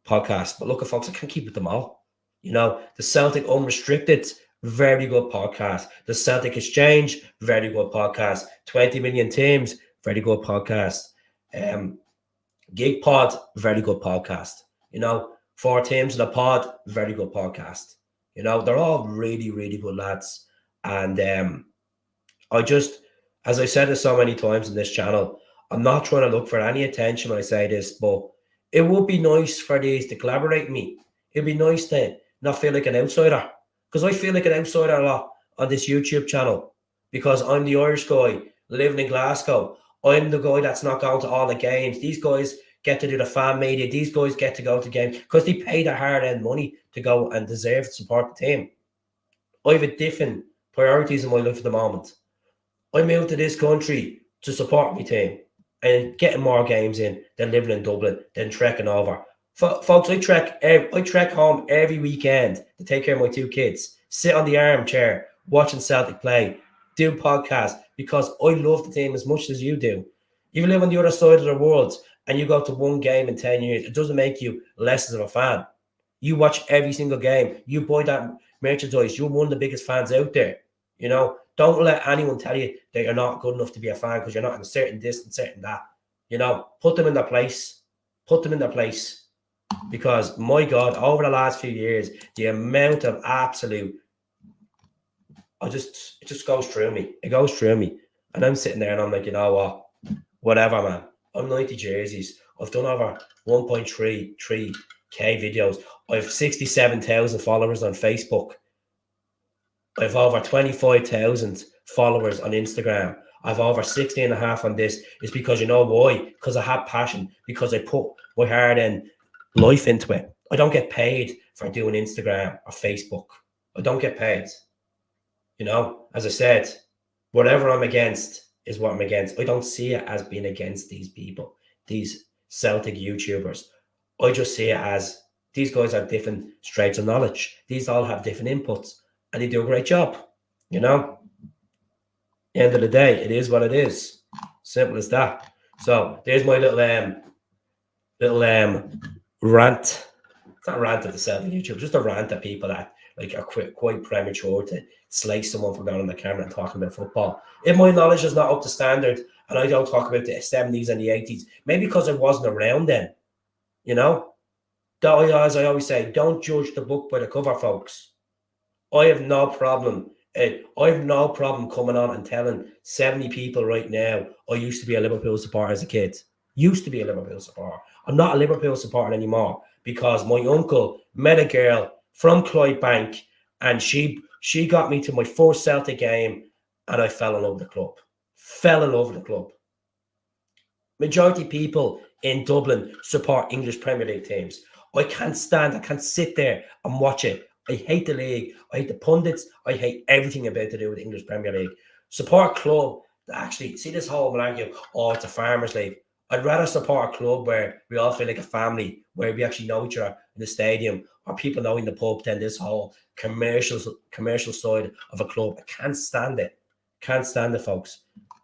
podcasts, but look, folks, I can't keep with them all. The Celtic Unrestricted, very good podcast. The Celtic Exchange, very good podcast. 20 Million Teams, very good podcast. Gig Pod, very good podcast. 4 Teams in a Pod, very good podcast. They're all really, really good lads. And as I said it so many times in this channel, I'm not trying to look for any attention when I say this, but it would be nice for these to collaborate with me. It'd be nice to not feel like an outsider, because I feel like an outsider a lot on this YouTube channel, because I'm the Irish guy living in Glasgow. I'm the guy that's not going to all the games. These guys get to do the fan media. These guys get to go to games because they pay their hard-earned money to go and deserve to support the team. I have a different priorities in my life at the moment. I moved to this country to support my team and getting more games in than living in Dublin, than trekking over. Folks, I trek home every weekend to take care of my 2 kids, sit on the armchair watching Celtic play, do podcasts, because I love the team as much as you do. You live on the other side of the world and you go to one game in 10 years. It doesn't make you less of a fan. You watch every single game. You buy that merchandise. You're one of the biggest fans out there. Don't let anyone tell you that you're not good enough to be a fan because you're not in a certain this and certain that. Put them in their place. Put them in their place. Because, my God, over the last few years, the amount of absolute, it just goes through me. It goes through me. And I'm sitting there and I'm like, you know what? Whatever, man. I'm 90 jerseys. I've done over 1.33K videos. I have 67,000 followers on Facebook. I have over 25,000 followers on Instagram. I have over 60 and a half on this. It's because, you know why? Because I have passion. Because I put my heart and life into it. I don't get paid for doing Instagram or Facebook. I don't get paid. As I said, whatever I'm against is what I'm against. I don't see it as being against these people, these Celtic YouTubers. I just see it as these guys have different straits of knowledge. These all have different inputs. And they do a great job, End of the day, it is what it is. Simple as that. So there's my little rant. It's not a rant at the Celtic YouTube, just a rant at people that are quite premature to slice someone from down on the camera and talking about football. If my knowledge is not up to standard and I don't talk about the 70s and the 80s, maybe because I wasn't around then, as I always say, don't judge the book by the cover, folks. I have no problem coming on and telling 70 people right now I used to be a Liverpool supporter as a kid. Used to be a Liverpool supporter. I'm not a Liverpool supporter anymore because my uncle met a girl from Clydebank and she got me to my first Celtic game and I fell in love with the club. Fell in love with the club. Majority of people in Dublin support English Premier League teams. I can't sit there and watch it I hate the league. I hate the pundits. I hate everything about to do with the English Premier League. Support a club that actually, see this whole malarkey, oh, it's a farmers' league. I'd rather support a club where we all feel like a family, where we actually know each other in the stadium, or people know in the pub, than this whole commercial side of a club. I can't stand it. Can't stand it, folks.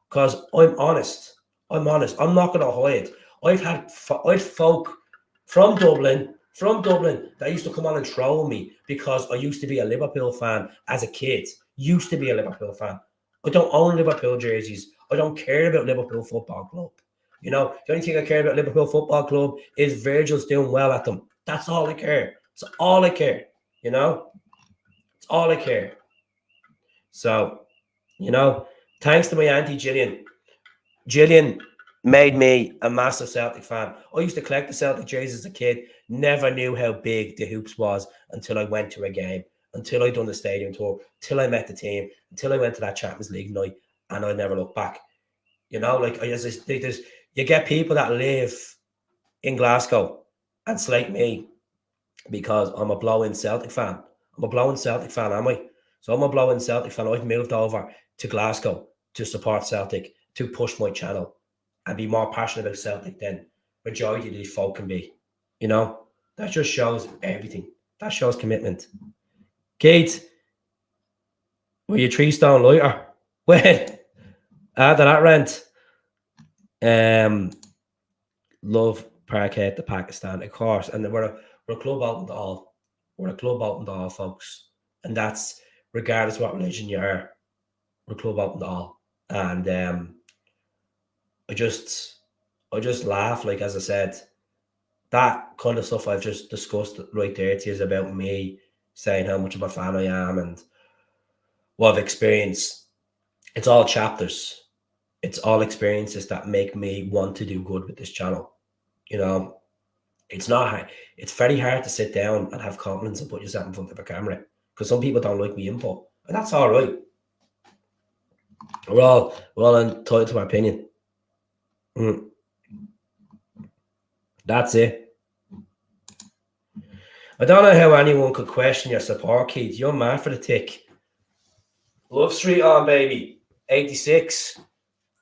Because I'm honest. I'm honest. I'm not going to hide. I've folk from Dublin that used to come on and troll me because I used to be a Liverpool fan as a kid. Used to be a Liverpool fan. I don't own Liverpool jerseys. I don't care about Liverpool Football Club. You know, the only thing I care about Liverpool Football Club is Virgil's doing well at them. That's all I care. It's all I care. You know? It's all I care. So, you know, thanks to my auntie Gillian. Gillian made me a massive Celtic fan. I used to collect the Celtic jerseys as a kid. Never knew how big the hoops was until I went to a game, until I done the stadium tour, until I met the team, until I went to that Champions League night, and I never looked back. You know, like you get people that live in Glasgow and slate me because I'm a blow-in Celtic fan. I'm a blow-in Celtic fan, am I? So I'm a blow-in Celtic fan. I've moved over to Glasgow to support Celtic, to push my channel and be more passionate about Celtic than majority of these folk can be. You know, that just shows everything. That shows commitment. Kate, were you 3-stone lighter? Well, after that rent, love Parkhead to Pakistan, of course, and we're a club open to all. We're a club open to all, folks, and that's regardless of what religion you are. We're a club open to all, and I just laugh, like, as I said, that kind of stuff I've just discussed right there to you is about me saying how much of a fan I am and what I've experienced. It's all chapters. It's all experiences that make me want to do good with this channel. You know, it's not hard. It's very hard to sit down and have confidence and put yourself in front of a camera because some people don't like me input, and that's all right. We're all entitled to our opinion. That's it. I don't know how anyone could question your support, Keith. You're mad for the tick. Love Street on, baby. 86.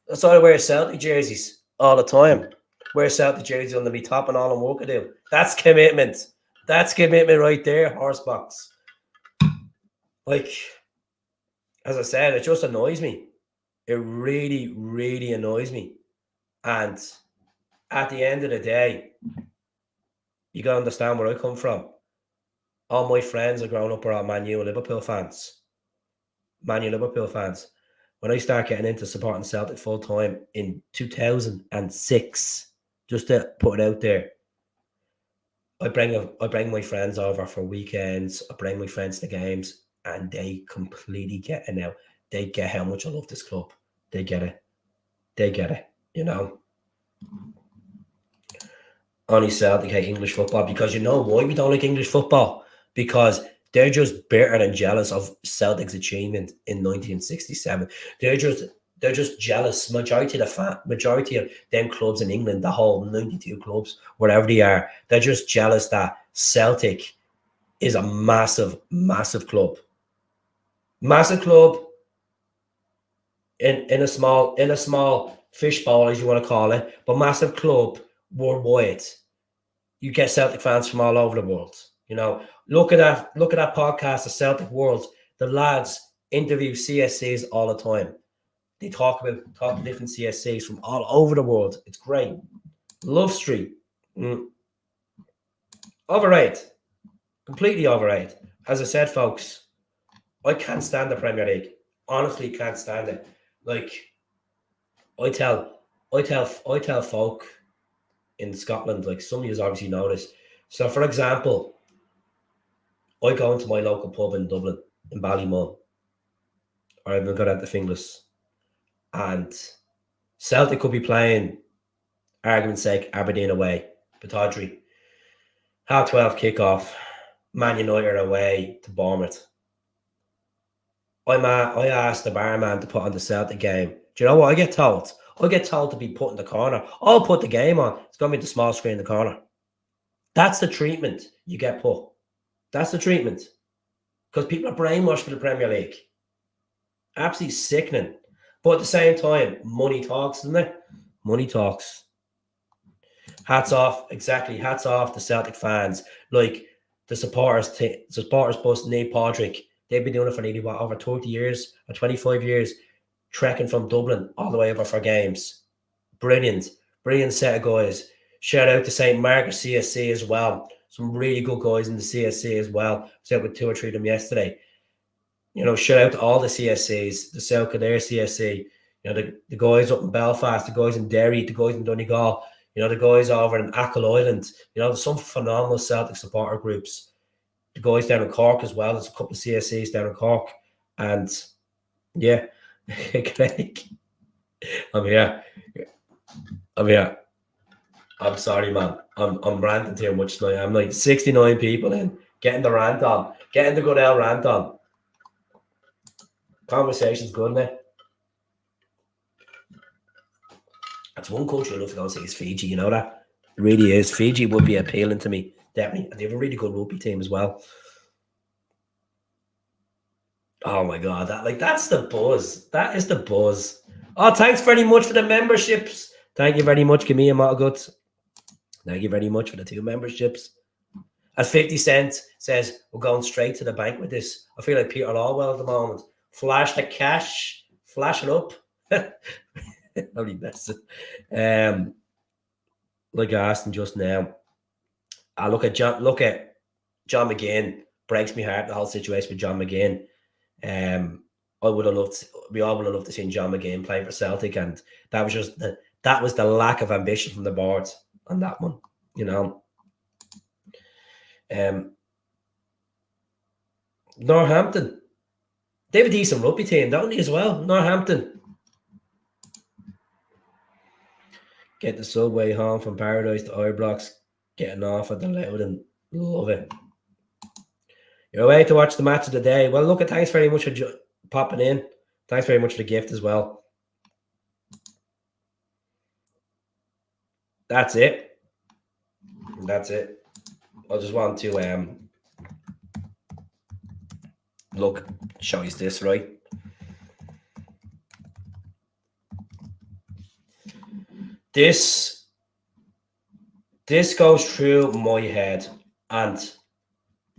That's why I wear Celtic jerseys all the time. Wear Celtic jerseys under me top and all and work I do. That's commitment. That's commitment right there, Horsebox. Like, as I said, it just annoys me. It really, really annoys me. And at the end of the day, you got to understand where I come from. All my friends are growing up are all Man U and Liverpool fans. Man U Liverpool fans. When I start getting into supporting Celtic full time in 2006, just to put it out there, I bring my friends over for weekends. I bring my friends to games, and they completely get it now. They get how much I love this club. They get it. They get it. You know. Only Celtic hate English football because you know why we don't like English football? Because they're just bitter and jealous of Celtic's achievement in 1967. They're just jealous. Majority of them clubs in England, the whole 92 clubs, wherever they are, they're just jealous that Celtic is a massive, massive club. Massive club in a small fishbowl, as you want to call it, but massive club worldwide. You get Celtic fans from all over the world. You know, look at that podcast, The Celtic World. The lads interview CSCs all the time. They talk to different CSCs from all over the world. It's great. Love Street. Overrated. Completely overrated. As I said, folks, I can't stand the Premier League. Honestly, can't stand it. Like, I tell folk in Scotland, like, some of you obviously know this. So, for example, I go into my local pub in Dublin, in Ballymun, or I've got out the Finglas, and Celtic could be playing, argument's sake, Aberdeen away, Pittodrie, 12:30 kickoff, Man United away to Bournemouth. I asked the barman to put on the Celtic game. Do you know what I get told? I get told to be put in the corner. I'll put the game on. It's going to be the small screen in the corner. That's the treatment you get put. That's the treatment. because people are brainwashed for the Premier League. Absolutely sickening. But at the same time, money talks, doesn't it? Money talks. Hats off, exactly. Hats off to Celtic fans. Like the supporters bus Nate Patrick. They've been doing it for nearly over 30 years or 25 years, trekking from Dublin all the way over for games. Brilliant. Brilliant set of guys. Shout out to St. Margaret's CSC as well. Some really good guys in the CSC as well. I was out with 2 or 3 of them yesterday. Shout out to all the CSCs, the South Kildare CSC, the guys up in Belfast, the guys in Derry, the guys in Donegal, the guys over in Achill Island. There's some phenomenal Celtic supporter groups. The guys down in Cork as well. There's a couple of CSCs down in Cork. And yeah, Craig, I'm here. I'm sorry, man. I'm ranting too much tonight. I'm like 69 people in, getting the rant on, getting the good L rant on. Conversation's good, isn't it? That's one country I'd love to go and see is Fiji, you know that? It really is. Fiji would be appealing to me, definitely. And they have a really good rugby team as well. Oh my God, that's the buzz. That is the buzz. Oh, thanks very much for the memberships. Thank you very much, Camille Mottlegut. Thank you very much for the 2 memberships. At 50 cents says, we're going straight to the bank with this. I feel like Peter Lawwell at the moment. Flash the cash. Flash it up. Only best. Like I asked him just now. I look at John McGinn. Breaks me heart, the whole situation with John McGinn. We all would have loved to see John McGinn playing for Celtic, and that was just the lack of ambition from the board on that one, Northampton. They have a decent rugby team, don't they, as well? Northampton. Get the subway home from Paradise to Ibrox, getting off at the Loudon. Love it. You're away to watch the match of the day. Well, look, thanks very much for popping in. Thanks very much for the gift as well. That's it. I just want to look, show you this, right? This goes through my head, and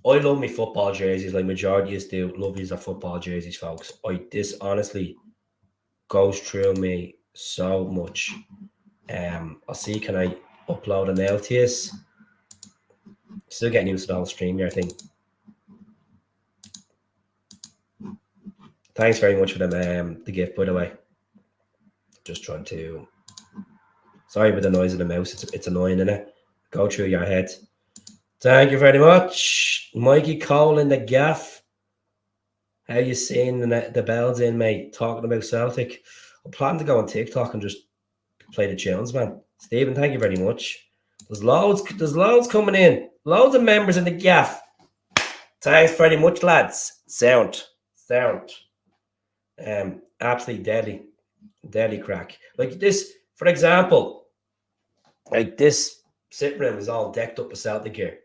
I love my football jerseys, like majority of us do. Love these are football jerseys, folks. This honestly goes through me so much. I'll see, can I upload an LTS? Still getting used to the whole stream here, I think. Thanks very much for the gift, by the way. Just trying to. Sorry about the noise of the mouse. It's annoying, isn't it? Go through your head. Thank you very much, Mikey Cole in the gaff. How you seeing the bells in, mate? Talking about Celtic. I'm planning to go on TikTok and just play the tunes, man. Stephen, thank you very much. There's loads coming in. Loads of members in the gaff. Thanks very much, lads. Sound. Absolutely deadly crack. Like this, for example, like this sitting room is all decked up with Celtic gear.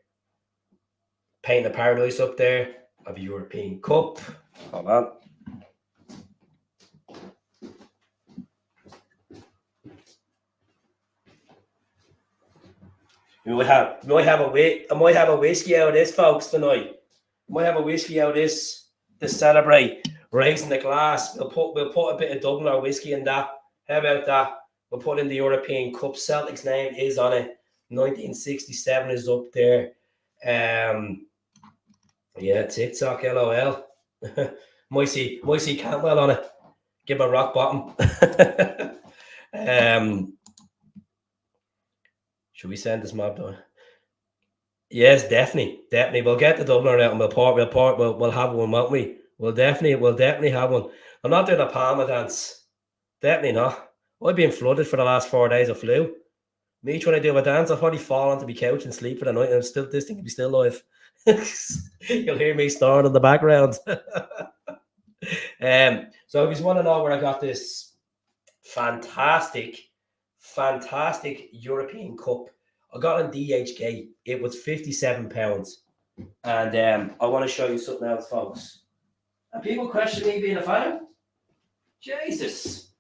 Paint of Paradise up there. Of a European Cup. Hold on. I might have a whiskey out of this, folks, tonight. Might have a whiskey out of this to celebrate. Raising the glass. We'll put a bit of Dublin or whiskey in that. How about that? We'll put in the European Cup. Celtic's name is on it. 1967 is up there. Yeah, TikTok, LOL. might see Cantwell on it. Give him a rock bottom. Should we send this mob down? Yes, definitely. We'll get the Dublin out and we'll have one, won't we? We'll definitely have one. I'm not doing a Palma dance. Definitely not. I've been flooded for the last 4 days of flu. Me trying to do a dance, I'll probably fall onto my couch and sleep for the night, and this thing will be still live. You'll hear me snoring in the background. So if you want to know where I got this fantastic European Cup, I got it in DHgate. It was £57. And I want to show you something else, folks. And people question me being a fan. Jesus.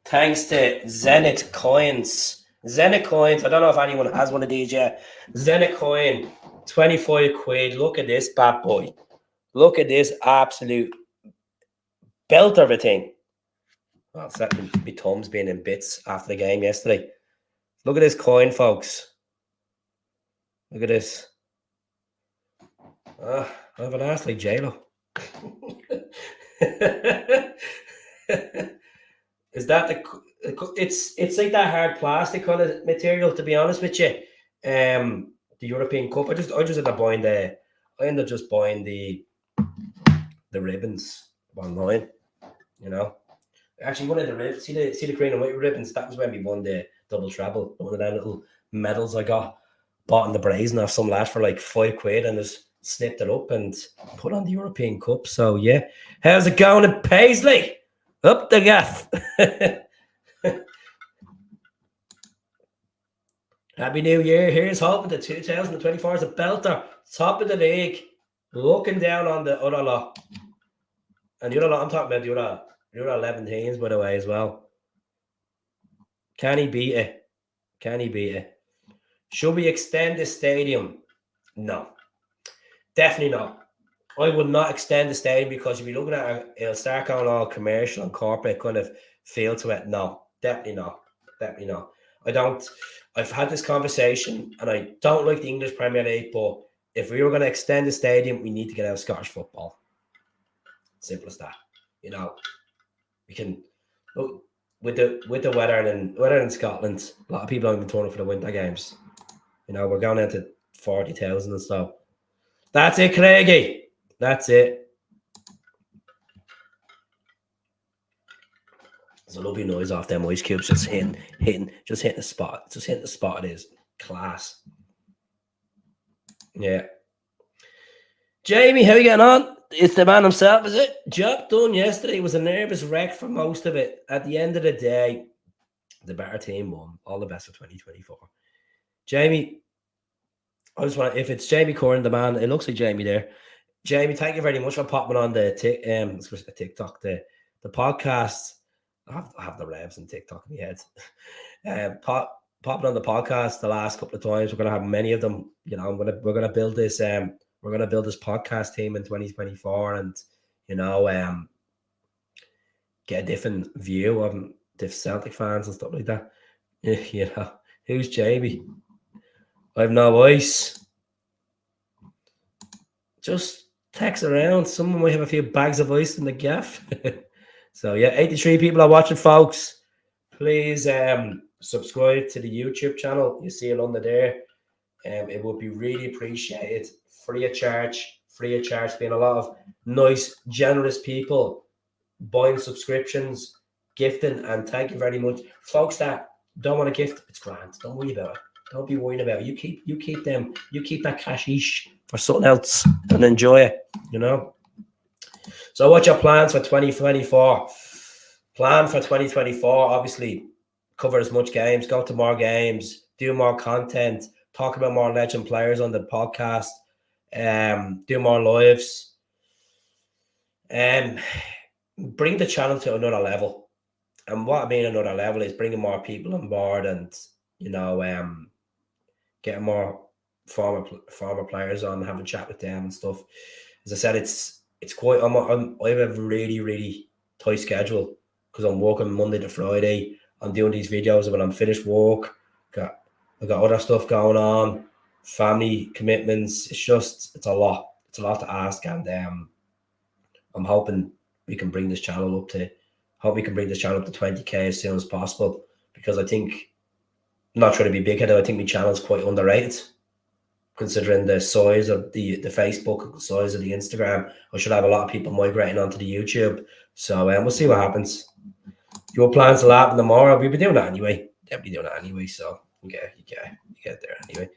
Thanks to Zenit Coins. Zenit Coins, I don't know if anyone has one of these yet. Zenit Coin, 25 quid. Look at this bad boy. Look at this absolute belt of a thing. Well, it's that my thumb's being in bits after the game yesterday. Look at this coin, folks. Look at this. I have an ass like J-Lo. Is that it's like that hard plastic kind of material, to be honest with you. The European Cup. I just ended up buying the ribbons online. You know. Actually, one of the ribbons, see the green and white ribbons, that was when we won the double treble. One of them little medals I got bought in the Brazen off some lad for like £5 and just snipped it up and put on the European Cup. So yeah. How's it going in Paisley? Up the gaff. Happy New Year. Here's hoping the 2024 is a belter. Top of the league. Looking down on the other lot. And the other lot, I'm talking about the other 11 teams, by the way, as well. Can he beat it? Can he beat it? Should we extend the stadium? No. Definitely not. I would not extend the stadium because if you're looking at it, it'll start going all commercial and corporate kind of feel to it. No, definitely not. Definitely not. I've had this conversation and I don't like the English Premier League, but if we were going to extend the stadium, we need to get out of Scottish football. Simple as that. You know, we can look with the weather in Scotland. A lot of people aren't even turning for the winter games. You know, we're going into 40,000 and so. That's it, Craigie. That's it. There's a lovely noise off them ice cubes just hitting the spot. Just hitting the spot. It is class. Yeah. Jamie, how you getting on? It's the man himself, is it? Job done yesterday. It was a nervous wreck for most of it. At the end of the day, the better team won. All the best for 2024. Jamie, I just want, if it's Jamie Corrin, the man, it looks like Jamie there. Jamie, thank you very much for popping on the TikTok, the podcast. I have the Rams and TikTok in my head. Popping on the podcast the last couple of times. We're gonna have many of them. You know, we're gonna build this. We're gonna build this podcast team in 2024, and you know, get a different view of the Celtic fans and stuff like that. You know, who's Jamie? I have no voice. Just text around. Someone might have a few bags of ice in the gaff. So yeah, 83 people are watching, folks. Please subscribe to the YouTube channel. You see it under there. It would be really appreciated. Free of charge. Being a lot of nice, generous people buying subscriptions, gifting, and thank you very much, folks that don't want to gift. It's grand. Don't worry about it. Don't be worrying about it. You keep that cashish for something else and enjoy it, you know. So what's your plans for 2024? Plan for 2024, obviously, cover as much games, go to more games, do more content, talk about more legend players on the podcast, do more lives, and bring the channel to another level. And what I mean another level is bringing more people on board and, you know, getting more former players on, having a chat with them and stuff. As I said, it's quite. I have a really, really tight schedule because I'm working Monday to Friday. I'm doing these videos when I'm finished work. I got other stuff going on, family commitments. It's a lot. It's a lot to ask, and I'm hoping we can bring this channel up to 20K as soon as possible, because I think, I'm not trying to be big-headed, I think my channel is quite underrated considering the size of the Facebook, the size of the Instagram. I should have a lot of people migrating onto the YouTube. So we'll see what happens. Your plans will happen tomorrow. We'll be doing that anyway. Definitely doing that anyway. So you get there anyway.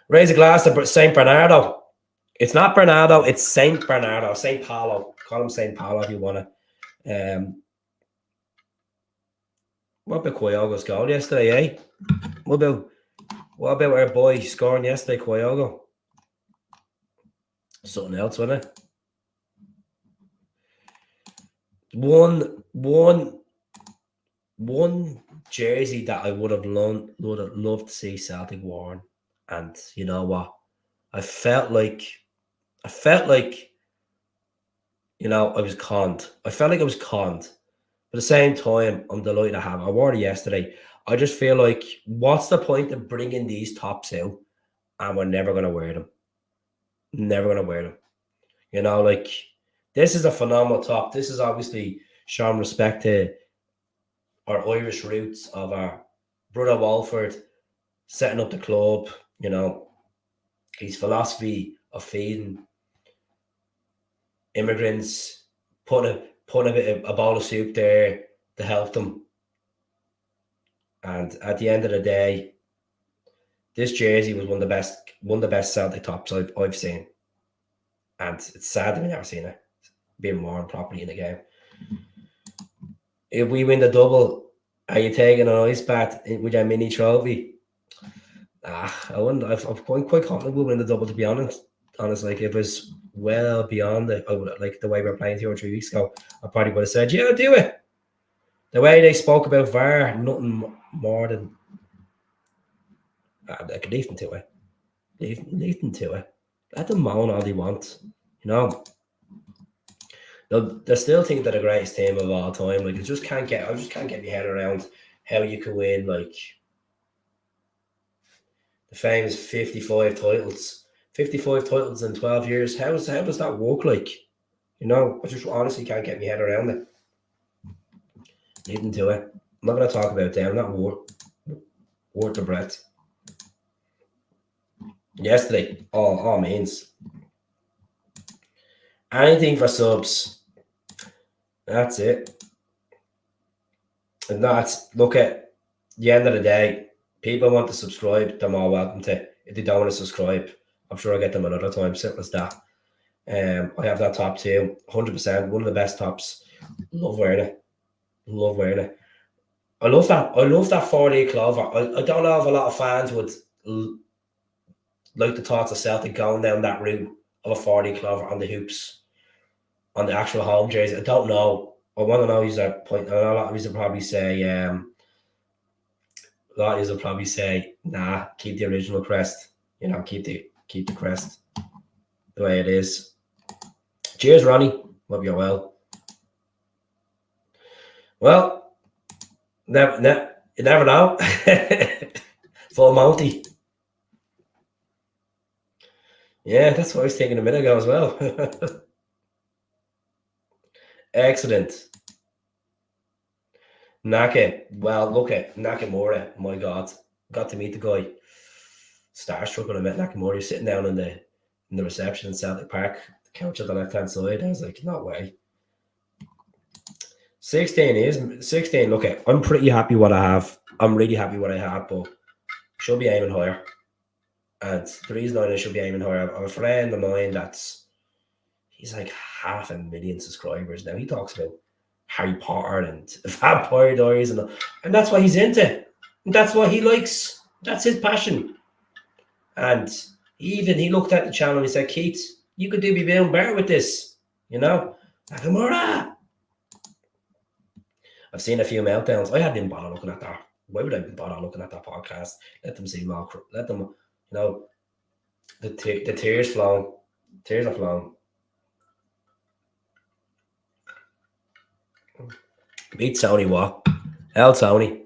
Raise a glass to St. Bernardo. It's not Bernardo, it's St. Bernardo, St. Paulo. Call him St. Paulo if you want to. What about Kyogo's goal yesterday, eh? What about our boy scoring yesterday, Kyogo? Something else, wasn't it? One jersey that I would have loved to see Celtic worn, and you know what? I felt like you know I was conned. I felt like I was conned. But at the same time, I'm delighted to have it. I wore it yesterday. I just feel like, what's the point of bringing these tops out and we're never going to wear them? Never going to wear them. You know, like, this is a phenomenal top. This is obviously showing respect to our Irish roots of our brother Walford setting up the club. You know, his philosophy of feeding immigrants, putting a bowl of soup there to help them. And at the end of the day, this jersey was one of the best Celtic tops I've seen. And it's sad that we've never seen it being worn properly in the game. If we win the double, are you taking an ice bath with your mini trophy? I wouldn't. I'm quite confident we'll win the double, to be honest. Honestly, like, if it was well beyond it, I would, like the way we were playing 2 or 3 weeks ago, I probably would have said, yeah, do it. The way they spoke about VAR, nothing more than I could leave them to it. Leave them to it. Let them moan all they want. You know, they still think they're the greatest team of all time. Like, I just can't get my head around how you can win like the famous 55 titles in 12 years. How does that work? Like, you know, I just honestly can't get my head around it. Leave them to it. I'm not going to talk about them. Not worth the breath. Yesterday, all means anything for subs. That's it. And that's, look, at the end of the day, people want to subscribe, they're more welcome to. If they don't want to subscribe, I'm sure I'll get them another time. Simple as that. I have that top too, 100%. One of the best tops. Love wearing it. Love wearing it. I love that 4D clover. I don't know if a lot of fans would like the thoughts of Celtic going down that route of a 4D clover on the hoops, on the actual home jersey. I don't know. I want to know his point. I know a lot of you will probably say, nah, keep the original crest. You know, keep the crest the way it is. Cheers, Ronnie. Hope you're well. Well, you never know. Full Mounty. Yeah, that's what I was thinking a minute ago as well. Excellent. Naka, well, look at Nakamura. My God, got to meet the guy. Starstruck when I met Nakamura. He's sitting down in the reception in Celtic Park, the couch on the left hand side. I was like, no way. 16. Look, I'm pretty happy what I have. I'm really happy what I have, but should be aiming higher. And the reason I should be aiming higher, I have a friend of mine he's like 500,000 subscribers now. He talks about Harry Potter and Vampire Diaries, and that's what he's into. And that's what he likes. That's his passion. And he looked at the channel and he said, Keith, you could be doing better with this. You know? Nakamura. I've seen a few meltdowns. I haven't even bothered looking at that. Why would I be bothered looking at that podcast? Let them see more. Let them, you know, the tears flowing. Tears are flowing. Beat Sony what? Hell, Sony.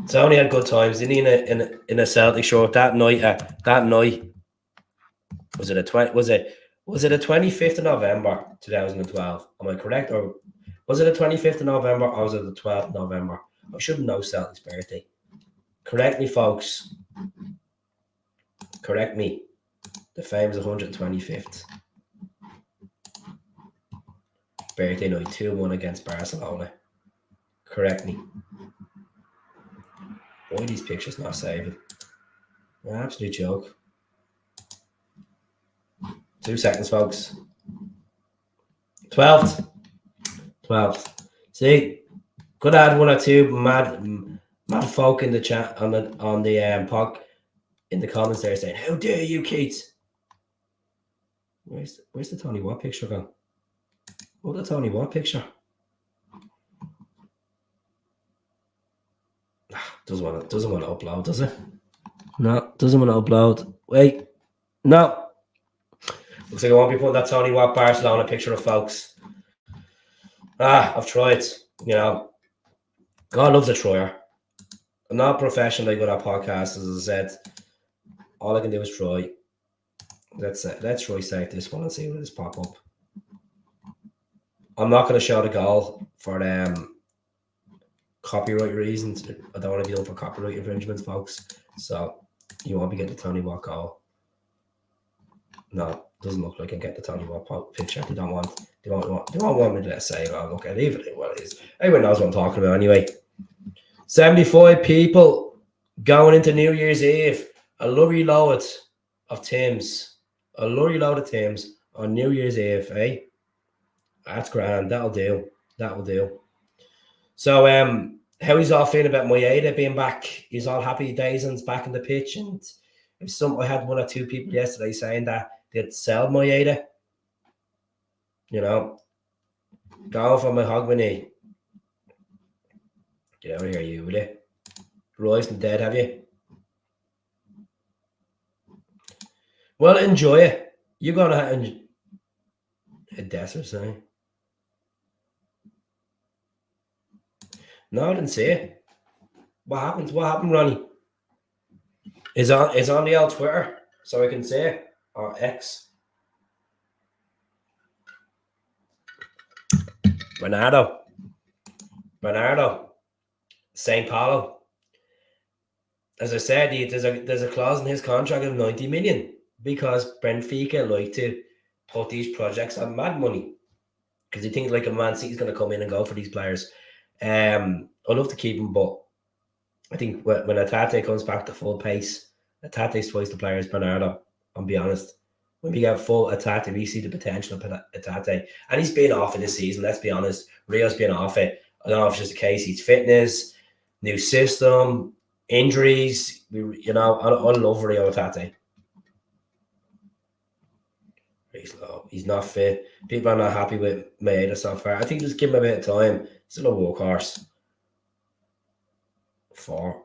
Sony had good times, didn't he? In a Celtic shirt that night. Was it the 25th of November 2012? Am I correct, or was it the 25th of November, or was it the 12th of November? I should know Celtic's birthday. Correct me, folks. Correct me. The famous 125th birthday night, 2-1 against Barcelona. Correct me. Why are these pictures not saving? An absolute joke. 2 seconds, folks. 12th. See, Could add one or two mad folk in the chat on the pod in the comments there saying, "How dare you, Keith?" Where's the Tony Watt picture gone? Oh, the Tony Watt picture. Doesn't want to upload, does it? No, doesn't want to upload. Wait, no. Looks like I won't be putting that Tony Watt Barcelona picture of folks. I've tried. You know, God loves a trier. I'm not professionally good at podcasts, as I said. All I can do is try. Let's try save this one and see what this pop up. I'm not going to show the goal for copyright reasons. I don't want to be done for copyright infringements, folks. So you won't be getting the Tony Watt goal. No, doesn't look like I can get the Tony Watt picture. They don't want me to say, oh, look, I leave it what it is. Everyone knows what I'm talking about anyway. 75 people going into New Year's Eve. A lovely load of Tims. A lovely load of Tims on New Year's Eve, eh? That's grand. That'll do. So, how he's all feeling about Maeda being back? He's all happy days and back in the pitch. And I had one or two people yesterday saying that they'd sell Maeda. You know, going for Mahogany. Get out of here, you, will you? Royce and dead, have you? Well, enjoy it. You're gonna enjoy a desert, saying. No, I didn't see it. What happened? What happened, Ronnie? It's on the old Twitter, so I can see it. Or X. Bernardo. St. Paulo. As I said, there's a clause in his contract of 90 million because Benfica like to put these projects on mad money because he thinks like a Man City's going to come in and go for these players. I'd love to keep him, but I think when Atate comes back to full pace, Atate's twice the player as Bernardo. I'll be honest. When we get full Atate, we see the potential of Atate. And he's been off it this season, let's be honest. Rio's been off it. I don't know if it's just a case he's fitness, new system, injuries. I love Rio Atate. He's low. He's not fit. People are not happy with Maeda so far. I think just give him a bit of time. Still a workhorse. 4.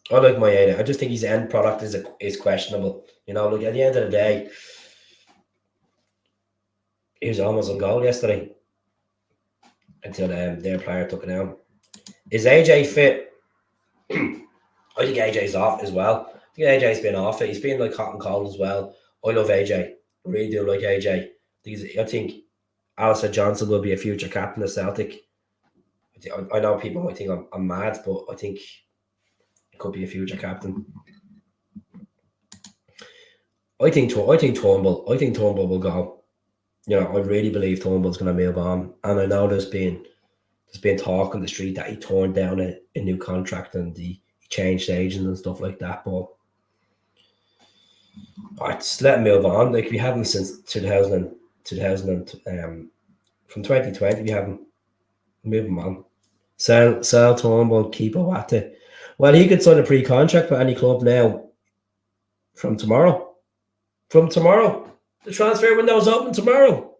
I like Maeda. I just think his end product is questionable. Look, at the end of the day, he was almost on goal yesterday until their player took it out. Is AJ fit? I think AJ's off as well. I think AJ's been off it. He's been like hot and cold as well. I love AJ. I really do like AJ. I think Alistair Johnson will be a future captain of Celtic. I know people might think I'm mad, but I think he could be a future captain. I think Turnbull will go. I really believe Turnbull's going to move on, and I know there's been talk on the street that he turned down a new contract and he changed agents and stuff like that. But I just let him move on. Like we haven't since 2000 from 2020. We haven't move him on. Sell Turnbull, keep Owate. Well, he could sign a pre-contract for any club now from tomorrow. The transfer window is open tomorrow.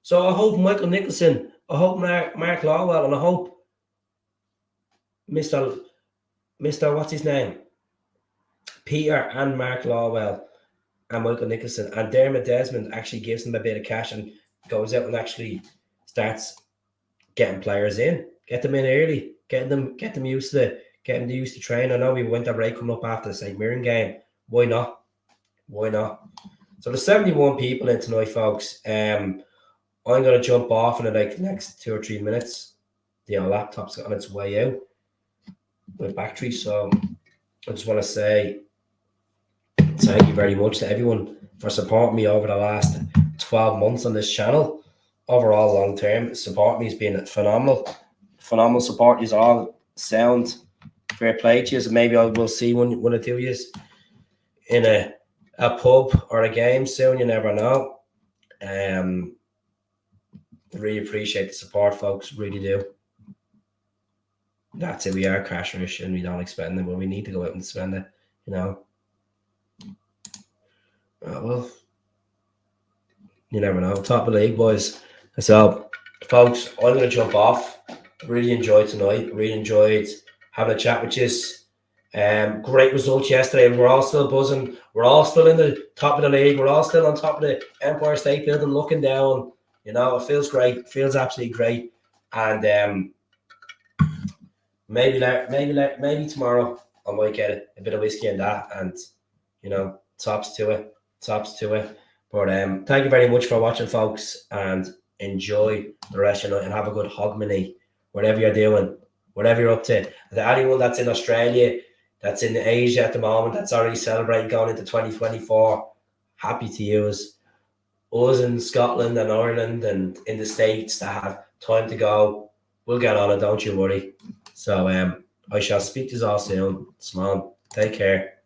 So I hope Michael Nicholson, I hope Mark Lawwell, and I hope Mr. What's his name? Peter and Mark Lawwell and Michael Nicholson and Dermot Desmond actually gives them a bit of cash and goes out and actually starts getting players in. Get them in early. Get them used to train. I know we went a break coming up after the St. Mirren game. Why not? So there's 71 people in tonight, folks. I'm going to jump off in the next 2 or 3 minutes. The laptop's on its way out with battery. So I just want to say thank you very much to everyone for supporting me over the last 12 months on this channel. Overall, long term, support me has been phenomenal. Phenomenal support is all sound. Fair play to you. Maybe I will see one or two of you in a pub or a game soon. You never know. Really appreciate the support, folks. Really do. That's it. We are cash rich and we don't like spending, but we need to go out and spend it. You know. Well, you never know. Top of the league, boys. So, folks, I'm going to jump off. Really enjoyed tonight. Really enjoyed having a chat with you. Great results yesterday. We're all still buzzing. We're all still in the top of the league. We're all still on top of the Empire State Building, looking down. You know, it feels great. It feels absolutely great. And maybe tomorrow I might get a bit of whiskey and that, and you know, tops to it. But thank you very much for watching, folks, and enjoy the rest of your night and have a good hogmanay, whatever you're doing, whatever you're up to. To anyone that's in Australia, that's in Asia at the moment, that's already celebrating going into 2024, happy to use us in Scotland and Ireland and in the States that have time to go. We'll get on it, don't you worry. So I shall speak to you all soon. Small, take care.